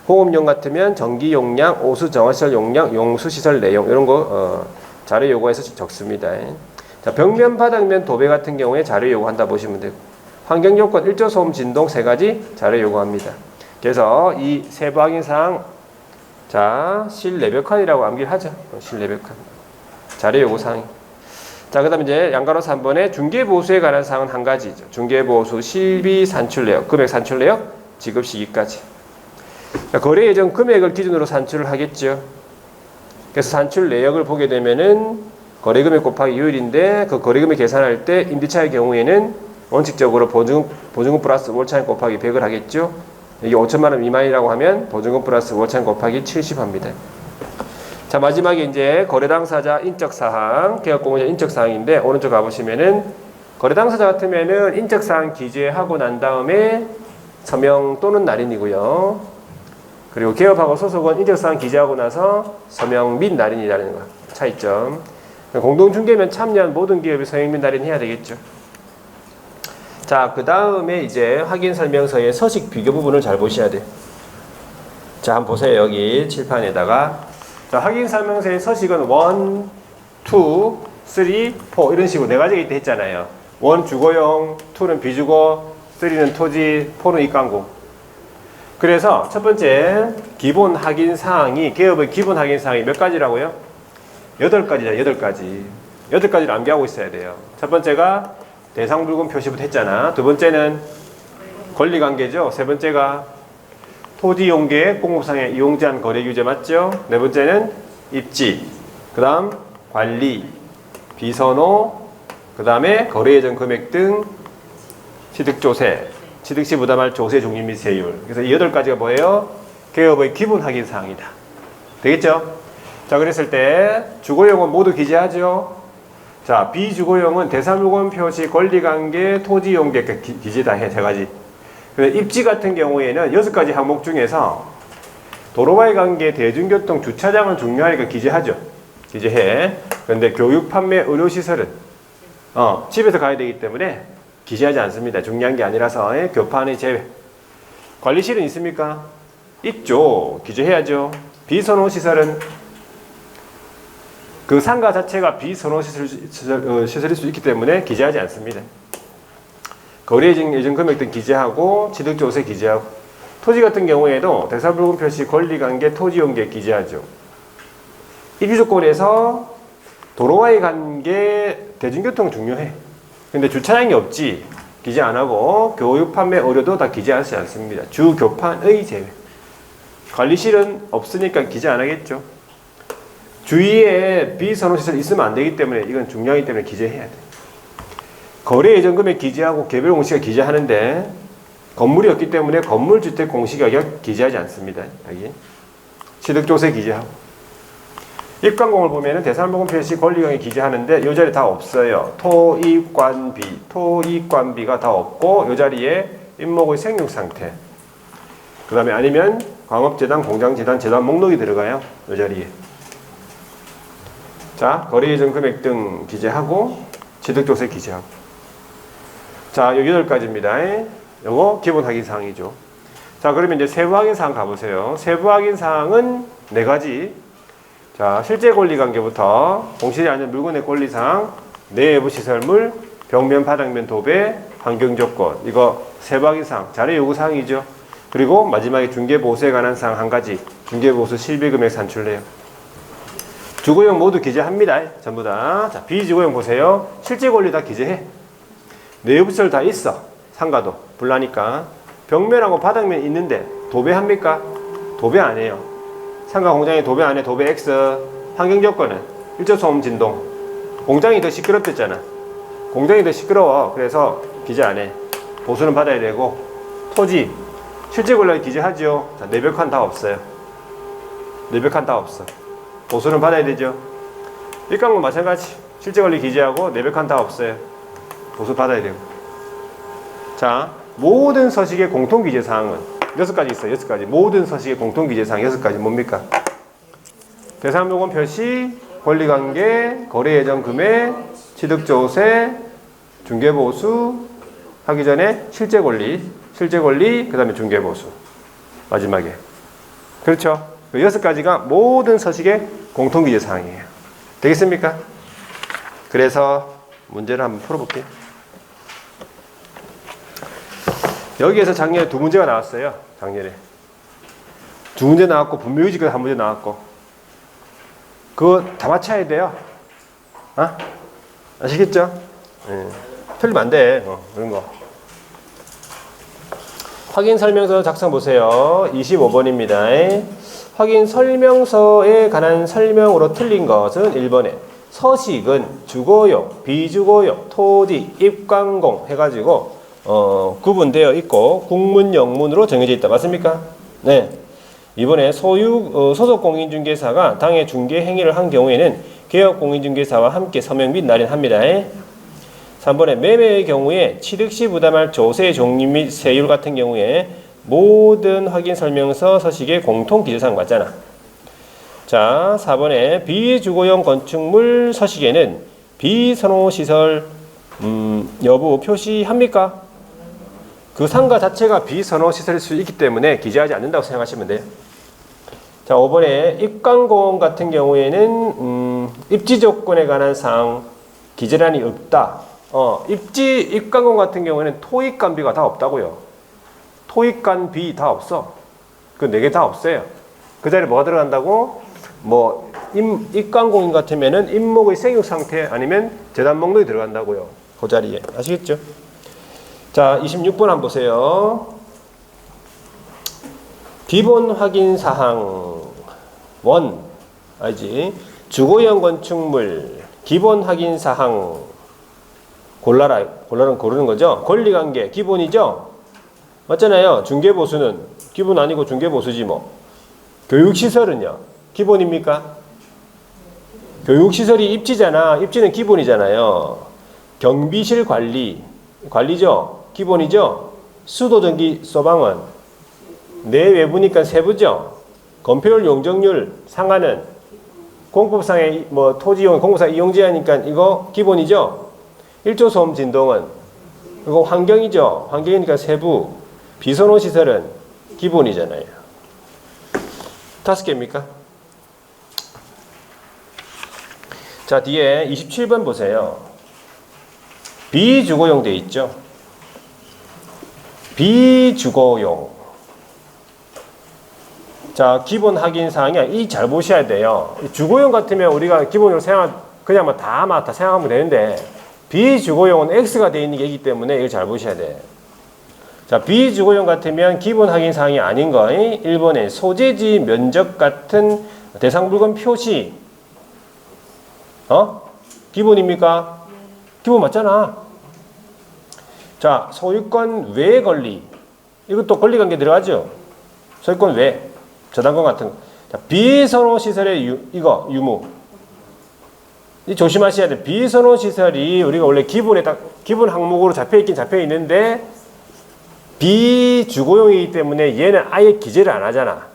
호흡용 같으면 전기 용량, 오수 정화 시설 용량, 용수 시설 내용 이런 거 자료 요구해서 적습니다. 자, 벽면 바닥면 도배 같은 경우에 자료 요구한다 보시면 되고, 환경 요건, 일조 소음 진동 3가지 자료 요구합니다. 그래서 이 세부 확인사항, 자, 실내벽환이라고 암기를 하죠. 실내벽환. 자료 요구 사항. 자, 그 다음에 이제 양가로 3번에 중개보수에 관한 사항은 한 가지죠. 중개보수, 실비 산출 내역, 금액 산출 내역, 지급 시기까지. 자, 거래 예정 금액을 기준으로 산출을 하겠죠. 그래서 산출 내역을 보게 되면은 거래금액 곱하기 이율인데, 그 거래금액 계산할 때 임대차의 경우에는 원칙적으로 보증금 플러스 월차익 곱하기 100을 하겠죠. 이게 5천만 원 미만이라고 하면 보증금 플러스 월차익 곱하기 70 합니다. 자, 마지막에 이제 거래 당사자 인적 사항, 계약 공모자 인적 사항인데, 오른쪽 가보시면은 거래 당사자 같으면은 인적 사항 기재하고 난 다음에 서명 또는 날인이고요. 그리고 개업하고 소속은 인적 사항 기재하고 나서 서명 및 날인이라는 거 차이점. 공동중개면 참여한 모든 기업이 서명 및 날인 해야 되겠죠. 자, 그 다음에 이제 확인 설명서의 서식 비교 부분을 잘 보셔야 돼요. 자, 한번 보세요. 여기 칠판에다가. 자, 확인 설명서의 서식은 1, 2, 3, 4 이런 식으로 네 가지가 있다 했잖아요. 1 주거용, 2는 비주거, 3는 토지, 4는 입광공. 그래서 첫 번째 기본 확인 사항이 개업의 기본 확인 사항이 몇 가지라고요? 8가지죠. 8가지. 8가지를 암기하고 있어야 돼요. 첫 번째가 대상 물건 표시부터 했잖아. 두 번째는 권리관계죠. 세 번째가 토지 이용계 공급상의 이용제한 거래 규제 맞죠? 네 번째는 입지, 그 다음 관리, 비선호, 그 다음에 거래 예정 금액 등 취득조세, 취득시 부담할 조세 종류 및 세율. 그래서 이 8가지가 뭐예요? 개업의 기본 확인 사항이다. 되겠죠? 자, 그랬을 때 주거용은 모두 기재하죠. 자, 비주거용은 대사물건 표시, 권리관계, 토지 이용계 기재 다 해. 3가지. 근데 입지 같은 경우에는 6가지 항목 중에서 도로와의 관계, 대중교통, 주차장은 중요하니까 기재하죠. 기재해. 그런데 교육, 판매, 의료시설은 집에서 가야 되기 때문에 기재하지 않습니다. 중요한 게 아니라서 교판의 제외. 관리실은 있습니까? 있죠. 기재해야죠. 비선호 시설은 그 상가 자체가 비선호 시설일 수 있기 때문에 기재하지 않습니다. 거래 예정 금액 등 기재하고 취득조세 기재하고 토지 같은 경우에도 대사물건 표시, 권리관계, 토지 이용계 기재하죠. 입지 조건에서 도로와의 관계, 대중교통 중요해. 근데 주차장이 없지. 기재 안 하고 교육, 판매, 의료도 다 기재하지 않습니다. 주 교판의 제외. 관리실은 없으니까 기재 안 하겠죠. 주위에 비선호 시설 있으면 안 되기 때문에 이건 중요하기 때문에 기재해야 돼. 거래 예정 금액 기재하고 개별 공시가 기재하는데 건물이 없기 때문에 건물주택 공시가격 기재하지 않습니다. 여기 취득조세 기재하고 입광공을 보면은 대사물건 표시 권리관계 기재하는데 이 자리에 다 없어요. 토입관비가 다 없고 이 자리에 임목의 생육 상태. 그 다음에 아니면 광업재단, 공장재단, 재단 목록이 들어가요. 이 자리에. 자, 거래 예정 금액 등 기재하고 취득조세 기재하고. 자, 여기 8가지입니다. 요거 기본 확인 사항이죠. 자, 그러면 이제 세부 확인 사항 가보세요. 세부 확인 사항은 4가지. 자, 실제 권리 관계부터 공실이 아닌 물건의 권리사항, 내외부 시설물, 벽면, 바닥면, 도배, 환경 조건. 이거 세부 확인 사항, 자료 요구 사항이죠. 그리고 마지막에 중개보수에 관한 사항 1가지. 중개보수 실비금액 산출래요. 주거용 모두 기재합니다. 전부 다. 자, 비주거용 보세요. 실제 권리 다 기재해. 내외부 시설 다 있어. 상가도 불나니까. 벽면하고 바닥면 있는데 도배합니까? 도배 안 해요. 상가 공장에 도배 안 해. 도배 X. 환경 조건은 일조소음 진동. 공장이 더 시끄럽댔잖아. 공장이 더 시끄러워. 그래서 기재 안 해. 보수는 받아야 되고. 토지 실제 권리 기재하죠. 자, 내벽환 다 없어요. 내벽환 다 없어. 보수는 받아야 되죠. 입광공 마찬가지. 실제 권리 기재하고 내벽환 다 없어요. 보수 받아야 되고. 자, 모든 서식의 공통 기재 사항은 6가지 있어요. 6가지. 모든 서식의 공통 기재 사항 6가지 뭡니까? 대사물건 표시, 권리관계, 거래 예정 금액, 취득조세, 중개보수 하기 전에 실제 권리, 그 다음에 중개보수 마지막에. 그렇죠? 6가지가 모든 서식의 공통 기재 사항이에요. 되겠습니까? 그래서 문제를 한번 풀어볼게요. 여기에서 작년에 2문제가 나왔어요. 작년에 2문제 나왔고 분묘유지까지 1문제 나왔고 그거 다 맞춰야 돼요. 아시겠죠? 네. 틀리면 안 돼. 그런 거. 확인 설명서 작성 보세요. 25번입니다. 확인 설명서에 관한 설명으로 틀린 것은 1번에 서식은 주거용, 비주거용, 토지, 입광공 해가지고 구분되어 있고 국문, 영문으로 정해져 있다. 맞습니까? 네. 이번에 소속 공인중개사가 당해 중개 행위를 한 경우에는 개업 공인중개사와 함께 서명 및 날인합니다. 3번에 매매의 경우에 취득시 부담할 조세 종류 및 세율 같은 경우에 모든 확인 설명서 서식의 공통 기재사항 맞잖아. 자, 4번에 비주거용 건축물 서식에는 비선호 시설 여부 표시합니까? 그 상가 자체가 비선호 시설일 수 있기 때문에 기재하지 않는다고 생각하시면 돼요. 자, 5번에 입광공 같은 경우에는 입지 조건에 관한 사항 기재란이 없다. 입관공 같은 경우에는 토익관비가 다 없다고요. 토익관비 다 없어. 그 4개 다 없어요. 그 자리에 뭐가 들어간다고? 뭐 입관공인 같으면은 임목의 생육 상태 아니면 재단 목록이 들어간다고요. 그 자리에. 아시겠죠? 자, 26번 한번 보세요. 기본 확인 사항 1. 알지? 주거용 건축물 기본 확인 사항 골라라. 골라는 고르는 거죠. 권리관계 기본이죠. 맞잖아요. 중개보수는 기본 아니고 중개보수지 뭐. 교육시설은요. 기본입니까? 교육시설이 입지잖아. 입지는 기본이잖아요. 경비실 관리죠. 기본이죠. 수도전기 소방은 내외부니까 세부죠. 건폐율 용적률 상한은 공법상의 뭐 토지용 공법상 이용제하니까 이거 기본이죠. 일조소음 진동은 이거 환경이죠. 환경이니까 세부. 비선호 시설은 기본이잖아요. 5개입니까? 자, 뒤에 27번 보세요. 비주거용 돼 있죠. 비주거용. 자, 기본 확인 사항이야. 이 잘 보셔야 돼요. 주거용 같으면 우리가 기본으로 그냥 뭐 다 생각하면 되는데, 비주거용은 X가 되어 있는 게 있기 때문에 이걸 잘 보셔야 돼. 자, 비주거용 같으면 기본 확인 사항이 아닌 거. 1번에 소재지 면적 같은 대상 물건 표시. 기본입니까? 기본 맞잖아. 자, 소유권 외 권리. 이것도 권리관계 들어가죠. 소유권 외. 저당권 같은 거. 자, 비선호 시설의 유무. 이 조심하셔야 돼. 비선호 시설이 우리가 원래 기본 항목으로 잡혀 있긴 잡혀 있는데 비주거용이기 때문에 얘는 아예 기재를 안 하잖아.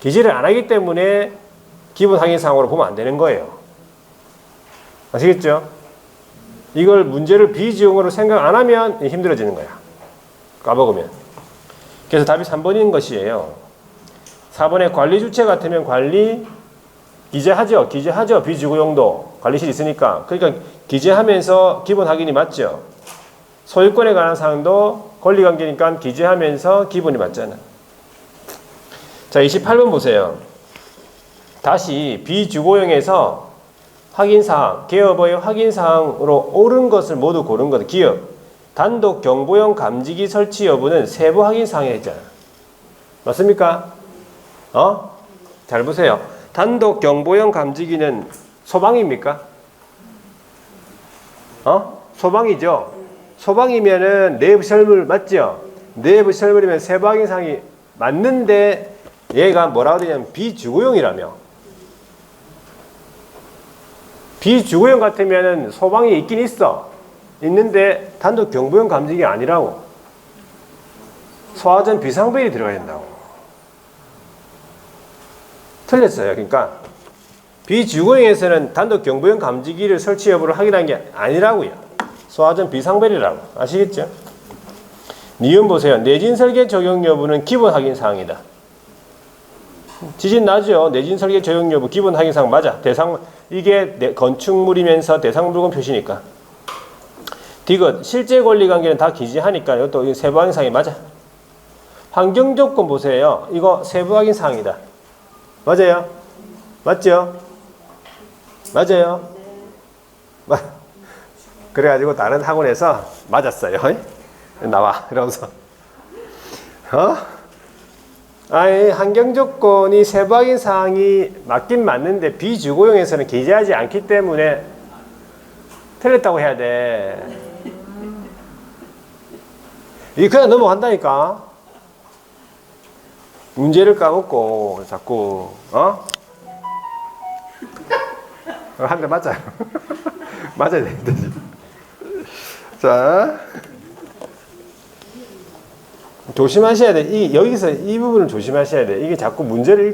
기재를 안 하기 때문에 기본 확인 사항으로 보면 안 되는 거예요. 아시겠죠? 이걸 문제를 비주거용으로 생각 안 하면 힘들어지는 거야. 까먹으면. 그래서 답이 3번인 것이에요. 4번에 관리 주체 같으면 관리 기재하죠. 비주거용도 관리실 있으니까. 그러니까 기재하면서 기본 확인이 맞죠. 소유권에 관한 사항도 권리관계니까 기재하면서 기본이 맞잖아. 자, 28번 보세요. 다시 비주거용에서 확인사항, 개업의 확인사항으로 옳은 것을 모두 고른 것. 기업, 단독 경보용 감지기 설치 여부는 세부 확인사항이 했잖아. 맞습니까? 잘 보세요. 단독 경보용 감지기는 소방입니까? 소방이죠. 소방이면은 내부 설물 맞죠? 내부 설물이면 세부 확인사항이 맞는데 얘가 뭐라고 되냐면 비주거용이라며. 비주거용 같으면은 소방이 있긴 있는데 단독 경보용 감지기가 아니라고. 소화전 비상벨이 들어가야 된다고. 틀렸어요. 그러니까 비주거용에서는 단독 경보용 감지기를 설치 여부를 확인한 게 아니라고요. 소화전 비상벨이라고. 아시겠죠? 니은 보세요. 내진 설계 적용 여부는 기본 확인 사항이다. 지진 나죠? 내진 설계 적용 여부 기본 확인 사항 맞아. 이게 건축물이면서 대상 물건 표시니까. 디귿 실제 권리 관계는 다 기재하니까 이것도 세부 확인 사항이 맞아. 환경 조건 보세요. 이거 세부 확인 사항이다. 맞아요? 맞죠? 맞아요? 그래가지고 다른 학원에서 맞았어요. 나와 이러면서 아니 환경조건이 세부 확인 사항이 맞긴 맞는데 비주거용에서는 기재하지 않기 때문에 틀렸다고 해야 돼. 이게 그냥 넘어간다니까. 문제를 까먹고 자꾸 한 대 맞아요. 맞아야 되겠다. 자, 조심하셔야 돼. 여기서 이 부분을 조심하셔야 돼. 이게 자꾸 문제를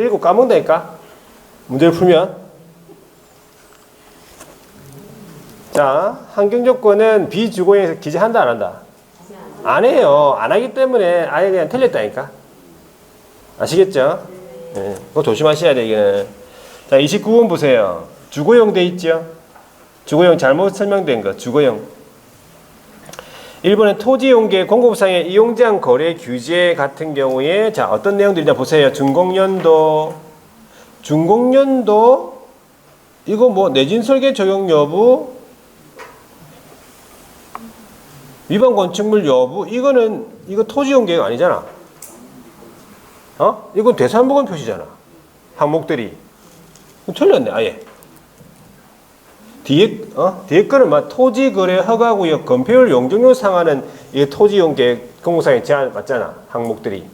읽고 까먹는다니까. 문제를 풀면. 자, 환경조건은 비주거용에서 기재한다 안 한다? 안 해요. 안 하기 때문에 아예 그냥 틀렸다니까. 아시겠죠? 네, 그거 조심하셔야 돼, 이거는. 자, 29번 보세요. 주거용 돼 있죠? 주거용 잘못 설명된 거. 주거용. 1번은 토지용계 공급상의 이용제한 거래 규제 같은 경우에 자 어떤 내용들이냐 보세요. 준공연도 이거 뭐 내진설계 적용 여부 위반 건축물 여부 이거 토지용계가 아니잖아. 이건 대상부분 표시잖아. 항목들이 틀렸네 아예. 뒤에 거는 막 토지거래 허가구역 건폐율 용적률 상하는 이게 토지용계획 공고사항의 제한 맞잖아. 항목들이.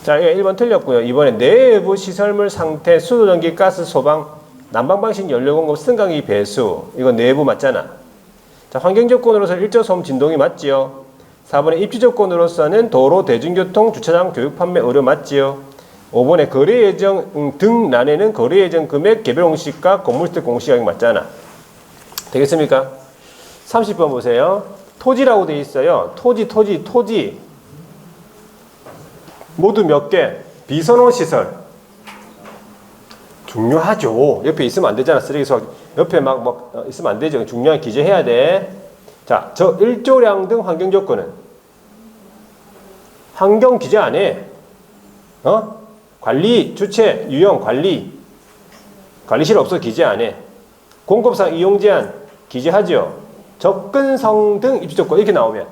자, 이거 1번 틀렸고요. 2번에 내부 시설물 상태, 수도, 전기, 가스, 소방, 난방 방식, 연료 공급, 승강기 배수. 이거 내부 맞잖아. 자, 환경 조건으로서 일조 소음 진동이 맞지요. 4번에 입지 조건으로서는 도로, 대중교통, 주차장, 교육, 판매, 의료 맞지요. 5번에 거래 예정 등 란에는 거래 예정 금액, 개별 공시가, 건물주택 공시가격 맞잖아. 되겠습니까? 30번 보세요. 토지라고 돼 있어요. 토지. 모두 몇 개? 비선호 시설. 중요하죠. 옆에 있으면 안 되잖아. 쓰레기 수확. 옆에 막 있으면 안 되죠. 중요한 기재해야 돼. 자, 저 일조량 등 환경 조건은 환경 기재 안 해. 관리, 주체, 유형, 관리실 없어 기재 안 해. 공급상 이용 제한 기재하죠. 접근성 등 입지 조건 이렇게 나오면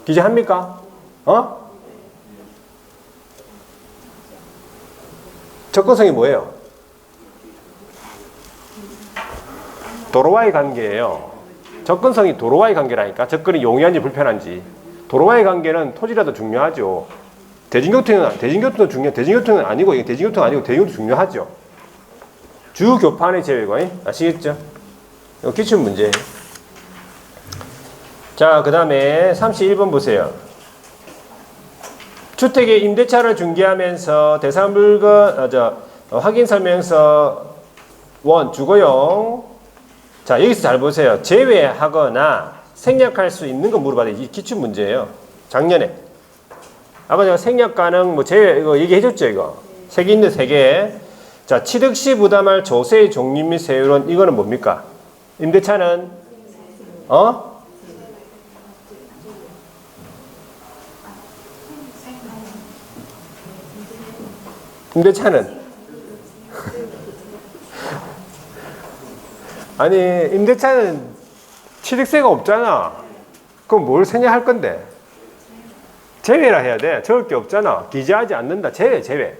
기재합니까? 접근성이 뭐예요? 도로와의 관계예요. 접근성이 도로와의 관계라니까. 접근이 용이한지 불편한지. 도로와의 관계는 토지라도 중요하죠. 대중교통도 중요해. 대중교통은 아니고 대중교통 중요하죠. 주교판의 제외고, 아시겠죠? 이거 기출 문제. 자, 그 다음에 31번 보세요. 주택의 임대차를 중개하면서 대상 물건, 확인 설명서 1 주거용. 자, 여기서 잘 보세요. 제외하거나 생략할 수 있는 거 물어봐야 돼. 이 기출 문제예요. 작년에. 아까 제가 생략 가능, 제외, 이거 얘기해줬죠, 이거. 3개 있는데 3개. 자, 취득 시 부담할 조세의 종류 및 세율은 이거는 뭡니까? 임대차는, 임대차는? 아니, 임대차는 취득세가 없잖아. 그럼 뭘 생략할 건데? 제외라 해야 돼. 적을 게 없잖아. 기재하지 않는다. 제외.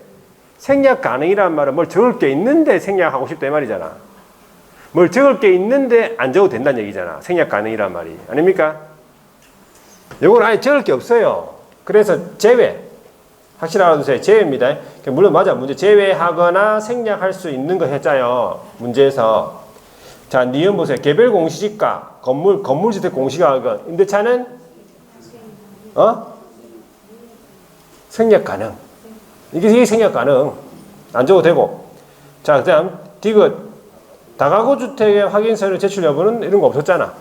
생략 가능이란 말은 뭘 적을 게 있는데 생략하고 싶다 이 말이잖아. 뭘 적을 게 있는데 안 적어도 된다는 얘기잖아. 생략 가능이란 말이. 아닙니까? 이건 아예 적을 게 없어요. 그래서 제외. 확실히 알아두세요. 제외입니다. 물론 맞아. 문제 제외하거나 생략할 수 있는 거 했잖아요. 문제에서. 자, 니은 보세요. 개별 공시지가, 건물주택 공시가격은 임대차는 생략 가능. 이게 생략 가능. 안 적어도 되고. 자, 그 다음 디귿. 다가구 주택의 확인 서류 제출 여부는 이런 거 없었잖아.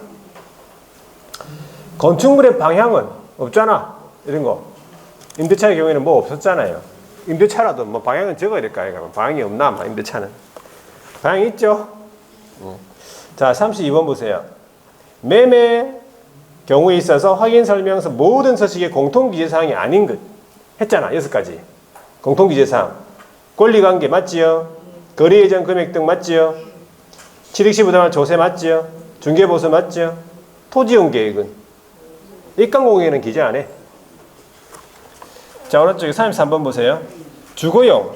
건축물의 방향은 없잖아. 이런 거. 임대차의 경우에는 뭐 없었잖아요. 임대차라도 뭐 방향은 적어야 될까? 방향이 없나? 임대차는. 방향이 있죠? 자, 32번 보세요. 매매 경우에 있어서 확인 설명서 모든 서식의 공통기재사항이 아닌 것 했잖아. 6가지. 공통기재사항. 권리관계 맞지요? 거래예정 금액 등 맞지요? 취득시 부담할 조세 맞지요? 중개보수 맞지요? 토지용 계획은? 입감공개는 기재 안 해. 자, 오른쪽에 33번 보세요. 주거용.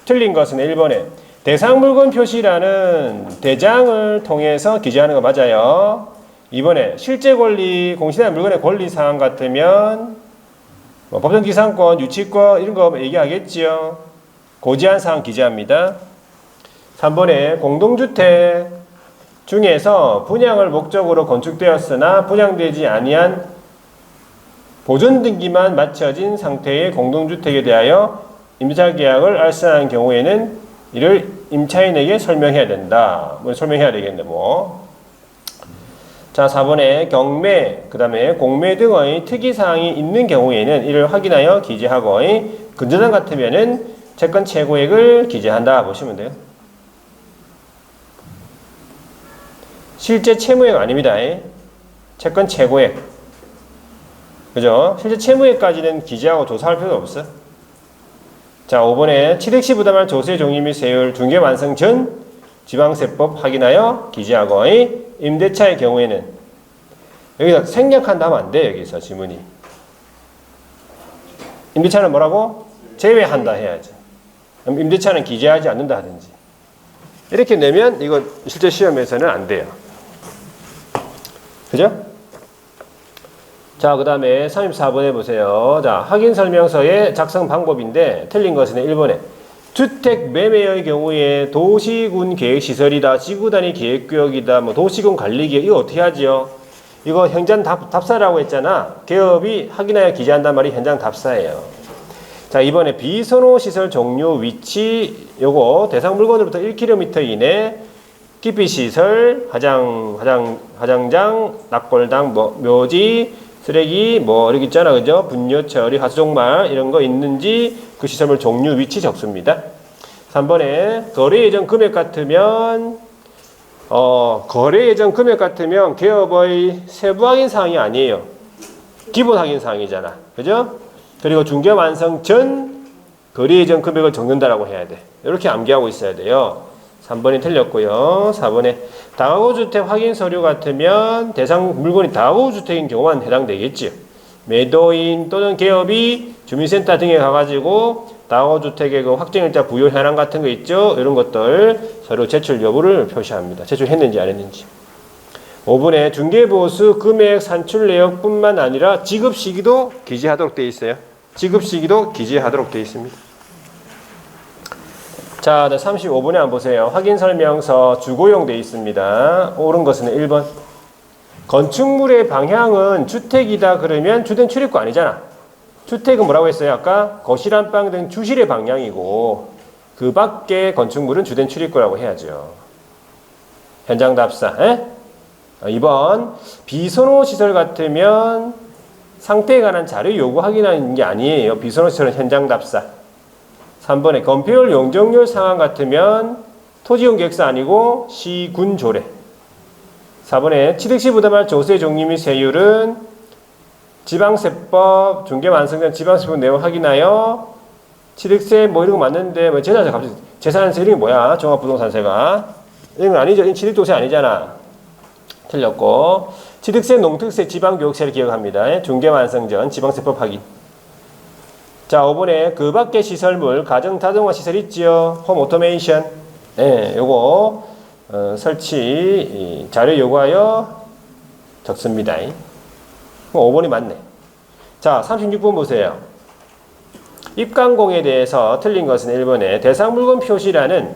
틀린 것은 1번에 대상 물건 표시라는 대장을 통해서 기재하는 거 맞아요. 2번에 실제 권리, 공시된 물건의 권리 사항 같으면 법정 기상권, 유치권 이런 거 얘기하겠지요. 고지한 사항 기재합니다. 3번에 공동주택 중에서 분양을 목적으로 건축되었으나 분양되지 아니한 보존 등기만 마쳐진 상태의 공동주택에 대하여 임차 계약을 알선한 경우에는 이를 임차인에게 설명해야 된다. 뭐 설명해야 되겠네 뭐. 자, 4번에 경매, 그 다음에 공매 등의 특이사항이 있는 경우에는 이를 확인하여 기재하고 근저당 같으면은 채권 최고액을 기재한다 보시면 돼요. 실제 채무액 아닙니다. 채권 최고액. 그죠? 실제 채무액까지는 기재하고 조사할 필요도 없어. 자, 5번에 취득시 부담할 조세 종류 및 세율 중개 완성 전 지방세법 확인하여 기재하고 임대차의 경우에는 여기서 생략한다 하면 안 돼. 여기서 지문이. 임대차는 뭐라고? 제외한다 해야지. 그럼 임대차는 기재하지 않는다 하든지. 이렇게 내면 이거 실제 시험에서는 안 돼요. 그죠? 자, 그 다음에 34번에 보세요. 자, 확인설명서의 작성 방법인데 틀린 것은 1번에 주택 매매의 경우에 도시군 계획시설이다, 지구단위 계획구역이다, 뭐 도시군 관리기획 이거 어떻게 하지요? 이거 현장 답사라고 했잖아. 개업이 확인하여 기재한단 말이 현장 답사예요. 자, 이번에 비선호 시설 종류 위치 요거 대상 물건으로부터 1km 이내 기피 시설, 화장장, 낙골당, 뭐 묘지, 쓰레기 뭐 이렇게 있잖아. 그죠? 분뇨 처리, 하수종말 이런 거 있는지 그 시설물 종류 위치 적습니다. 3번에 거래 예정 금액 같으면 거래 예정 금액 같으면 개업의 세부 확인 사항이 아니에요. 기본 확인 사항이잖아. 그죠? 그리고 중개 완성 전 거래 예정 금액을 적는다라고 해야 돼. 이렇게 암기하고 있어야 돼요. 3번이 틀렸고요. 4번에 다가구 주택 확인 서류 같으면 대상 물건이 다가구 주택인 경우만 해당되겠지요. 매도인 또는 개업이 주민센터 등에 가가지고 다가구 주택의 그 확정일자 부여 현황 같은 거 있죠. 이런 것들 서류 제출 여부를 표시합니다. 제출했는지 안 했는지. 5번에 중개보수 금액 산출 내역뿐만 아니라 지급 시기도 기재하도록 되어 있어요. 지급 시기도 기재하도록 되어 있습니다. 자, 35번에 한번 보세요. 확인설명서 주거용 되어 있습니다. 옳은 것은 1번. 건축물의 방향은 주택이다 그러면 주된 출입구 아니잖아. 주택은 뭐라고 했어요? 아까 거실, 안방 등 주실의 방향이고 그 밖에 건축물은 주된 출입구라고 해야죠. 현장 답사. 2번. 비선호 시설 같으면 상태에 관한 자료 요구 확인하는 게 아니에요. 비선호 시설은 현장 답사. 3번에 건폐율 용적률 상황 같으면 토지용 계획서 아니고 시군 조례. 4번에 취득시 부담할 조세 종류 및 세율은 지방세법 중개 완성된 지방세법 내용 확인하여 취득세 뭐 이런 거 맞는데 뭐 재산세 갑자기 재산세 이름이 뭐야? 종합부동산세가 이런 건 아니죠. 취득도세 아니잖아. 틀렸고 취득세 농특세 지방교육세를 기억합니다. 중개 완성 전 지방세법 확인. 자, 5번에 그 밖의 시설물, 가정 자동화 시설 있지요. 홈 오토메이션. 요거 설치 자료 요구하여 적습니다. 5번이 맞네. 자, 36번 보세요. 입간공에 대해서 틀린 것은 1번에 대상 물건 표시라는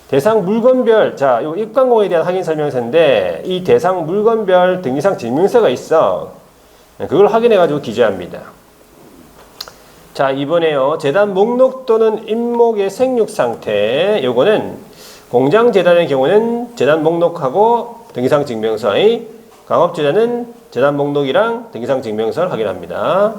대상 물건별, 자, 요 입간공에 대한 확인 설명서인데 이 대상 물건별 등기상 증명서가 있어. 그걸 확인해 가지고 기재합니다. 자, 이번에요. 재단 목록 또는 임목의 생육 상태. 요거는 공장 재단의 경우는 재단 목록하고 등기상 증명서의 강업재단은 재단 목록이랑 등기상 증명서를 확인합니다.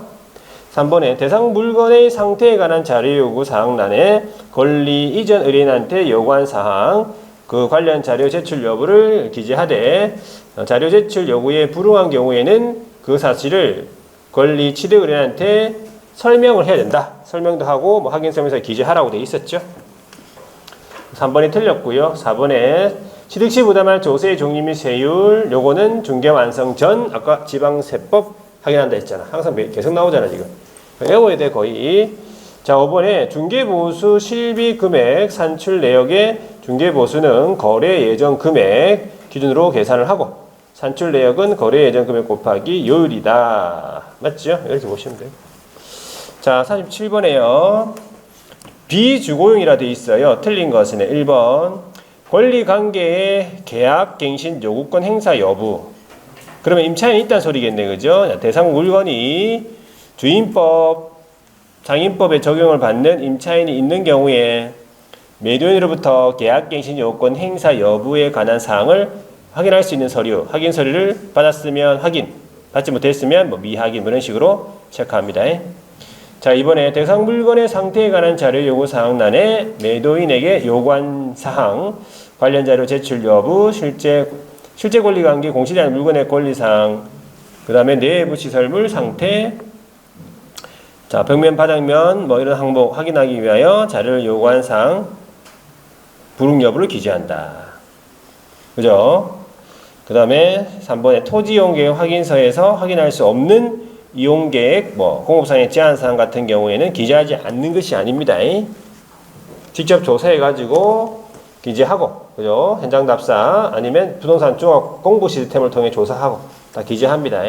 3번에 대상 물건의 상태에 관한 자료 요구 사항란에 권리 이전 의뢰인한테 요구한 사항 그 관련 자료 제출 여부를 기재하되 자료 제출 요구에 불응한 경우에는 그 사실을 권리 취득 의뢰인한테 설명을 해야 된다. 설명도 하고 뭐 확인 설명서에 기재하라고 돼 있었죠. 3번이 틀렸고요. 4번에 취득시 부담할 조세 종류 및 세율 요거는 중개 완성 전 아까 지방세법 확인한다 했잖아. 항상 계속 나오잖아 지금. 외워야 돼 거의. 자, 5번에 중개보수 실비 금액 산출 내역의 중개보수는 거래 예정 금액 기준으로 계산을 하고 산출 내역은 거래 예정 금액 곱하기 요율이다. 맞죠? 이렇게 보시면 돼요. 자, 47번에요. 비주거용이라 되어 있어요. 틀린 것은 1번. 권리관계의 계약, 갱신, 요구권 행사 여부. 그러면 임차인이 있다는 소리겠네. 그죠? 대상 물건이 주임법, 장임법에 적용을 받는 임차인이 있는 경우에 매도인으로부터 계약, 갱신, 요구권 행사 여부에 관한 사항을 확인할 수 있는 서류, 확인 서류를 받았으면 확인, 받지 못했으면 뭐 미확인 이런 식으로 체크합니다. 자, 이번에 대상 물건의 상태에 관한 자료 요구 사항란에 매도인에게 요구한 사항, 관련 자료 제출 여부, 실제 실제 권리관계, 공실이 아닌 물건의 권리상, 그 다음에 내부 시설물 상태, 자, 벽면, 바닥면, 뭐 이런 항목 확인하기 위하여 자료를 요구한 사항, 불응 여부를 기재한다. 그죠? 그 다음에 3번에 토지 이용 계획 확인서에서 확인할 수 없는 이용 계획, 뭐 공업상의 제한 사항 같은 경우에는 기재하지 않는 것이 아닙니다. 직접 조사해가지고 기재하고, 그죠? 현장 답사 아니면 부동산 종합 공부 시스템을 통해 조사하고 다 기재합니다.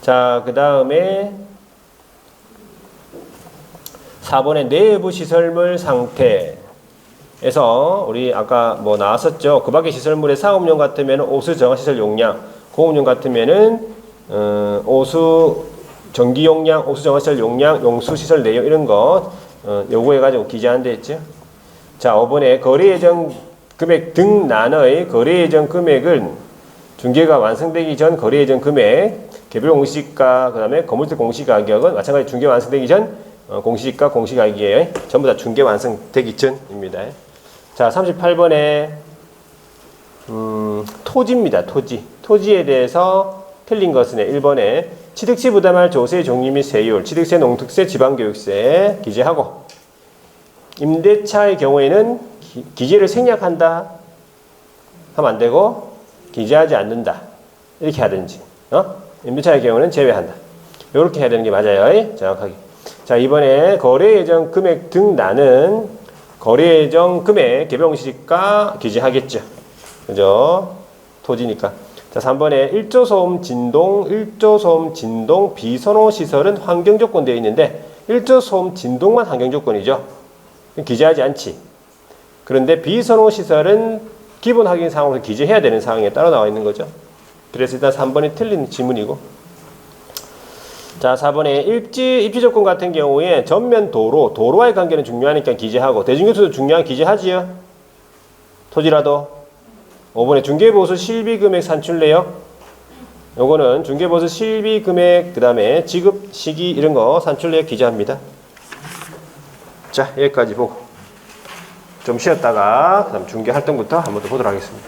자, 그 다음에 4번의 내부 시설물 상태에서 우리 아까 뭐 나왔었죠. 그 밖의 시설물의 사업용 같으면 오수 정화시설 용량, 공업용 같으면은 오수 전기 용량, 오수 정화시설 용량, 용수 시설 내용 이런 거 요구해가지고 기재한 데 있죠. 자, 5번에 거래 예정 금액 등 난의 거래 예정 금액은 중개가 완성되기 전 거래 예정 금액, 개별 공시지가, 그 다음에 건물주 공시가격은 마찬가지 중개 완성되기 전 공시지가, 공시가격이에요. 전부 다 중개 완성되기 전입니다. 자, 38번에 토지입니다. 토지에 대해서 틀린 것은 1번에 취득시 부담할 조세 종류 및 세율, 취득세, 농특세, 지방교육세 기재하고, 임대차의 경우에는 기재를 생략한다 하면 안 되고 기재하지 않는다 이렇게 하든지, 임대차의 경우는 제외한다 이렇게 해야 되는 게 맞아요. 정확하게. 자, 이번에 거래 예정 금액 등 나는 거래 예정 금액 개별 공시지가 기재하겠죠. 그죠? 토지니까. 자, 3번에 1조 소음 진동 비선호 시설은 환경 조건 되어 있는데 1조 소음 진동만 환경 조건이죠. 기재하지 않지. 그런데 비선호 시설은 기본 확인 사항으로 기재해야 되는 사항에 따라 나와 있는 거죠. 그래서 일단 3번이 틀린 지문이고. 자, 4번에 입지 조건 같은 경우에 전면 도로와의 관계는 중요하니까 기재하고, 대중교통도 중요한 기재하지요. 토지라도. 5번에 중개보수 실비금액 산출 내역. 요거는 중개보수 실비금액, 그 다음에 지급 시기 이런 거 산출 내역 기재합니다. 자, 여기까지 보고 좀 쉬었다가 그다음 중개 활동부터 한번 더 보도록 하겠습니다.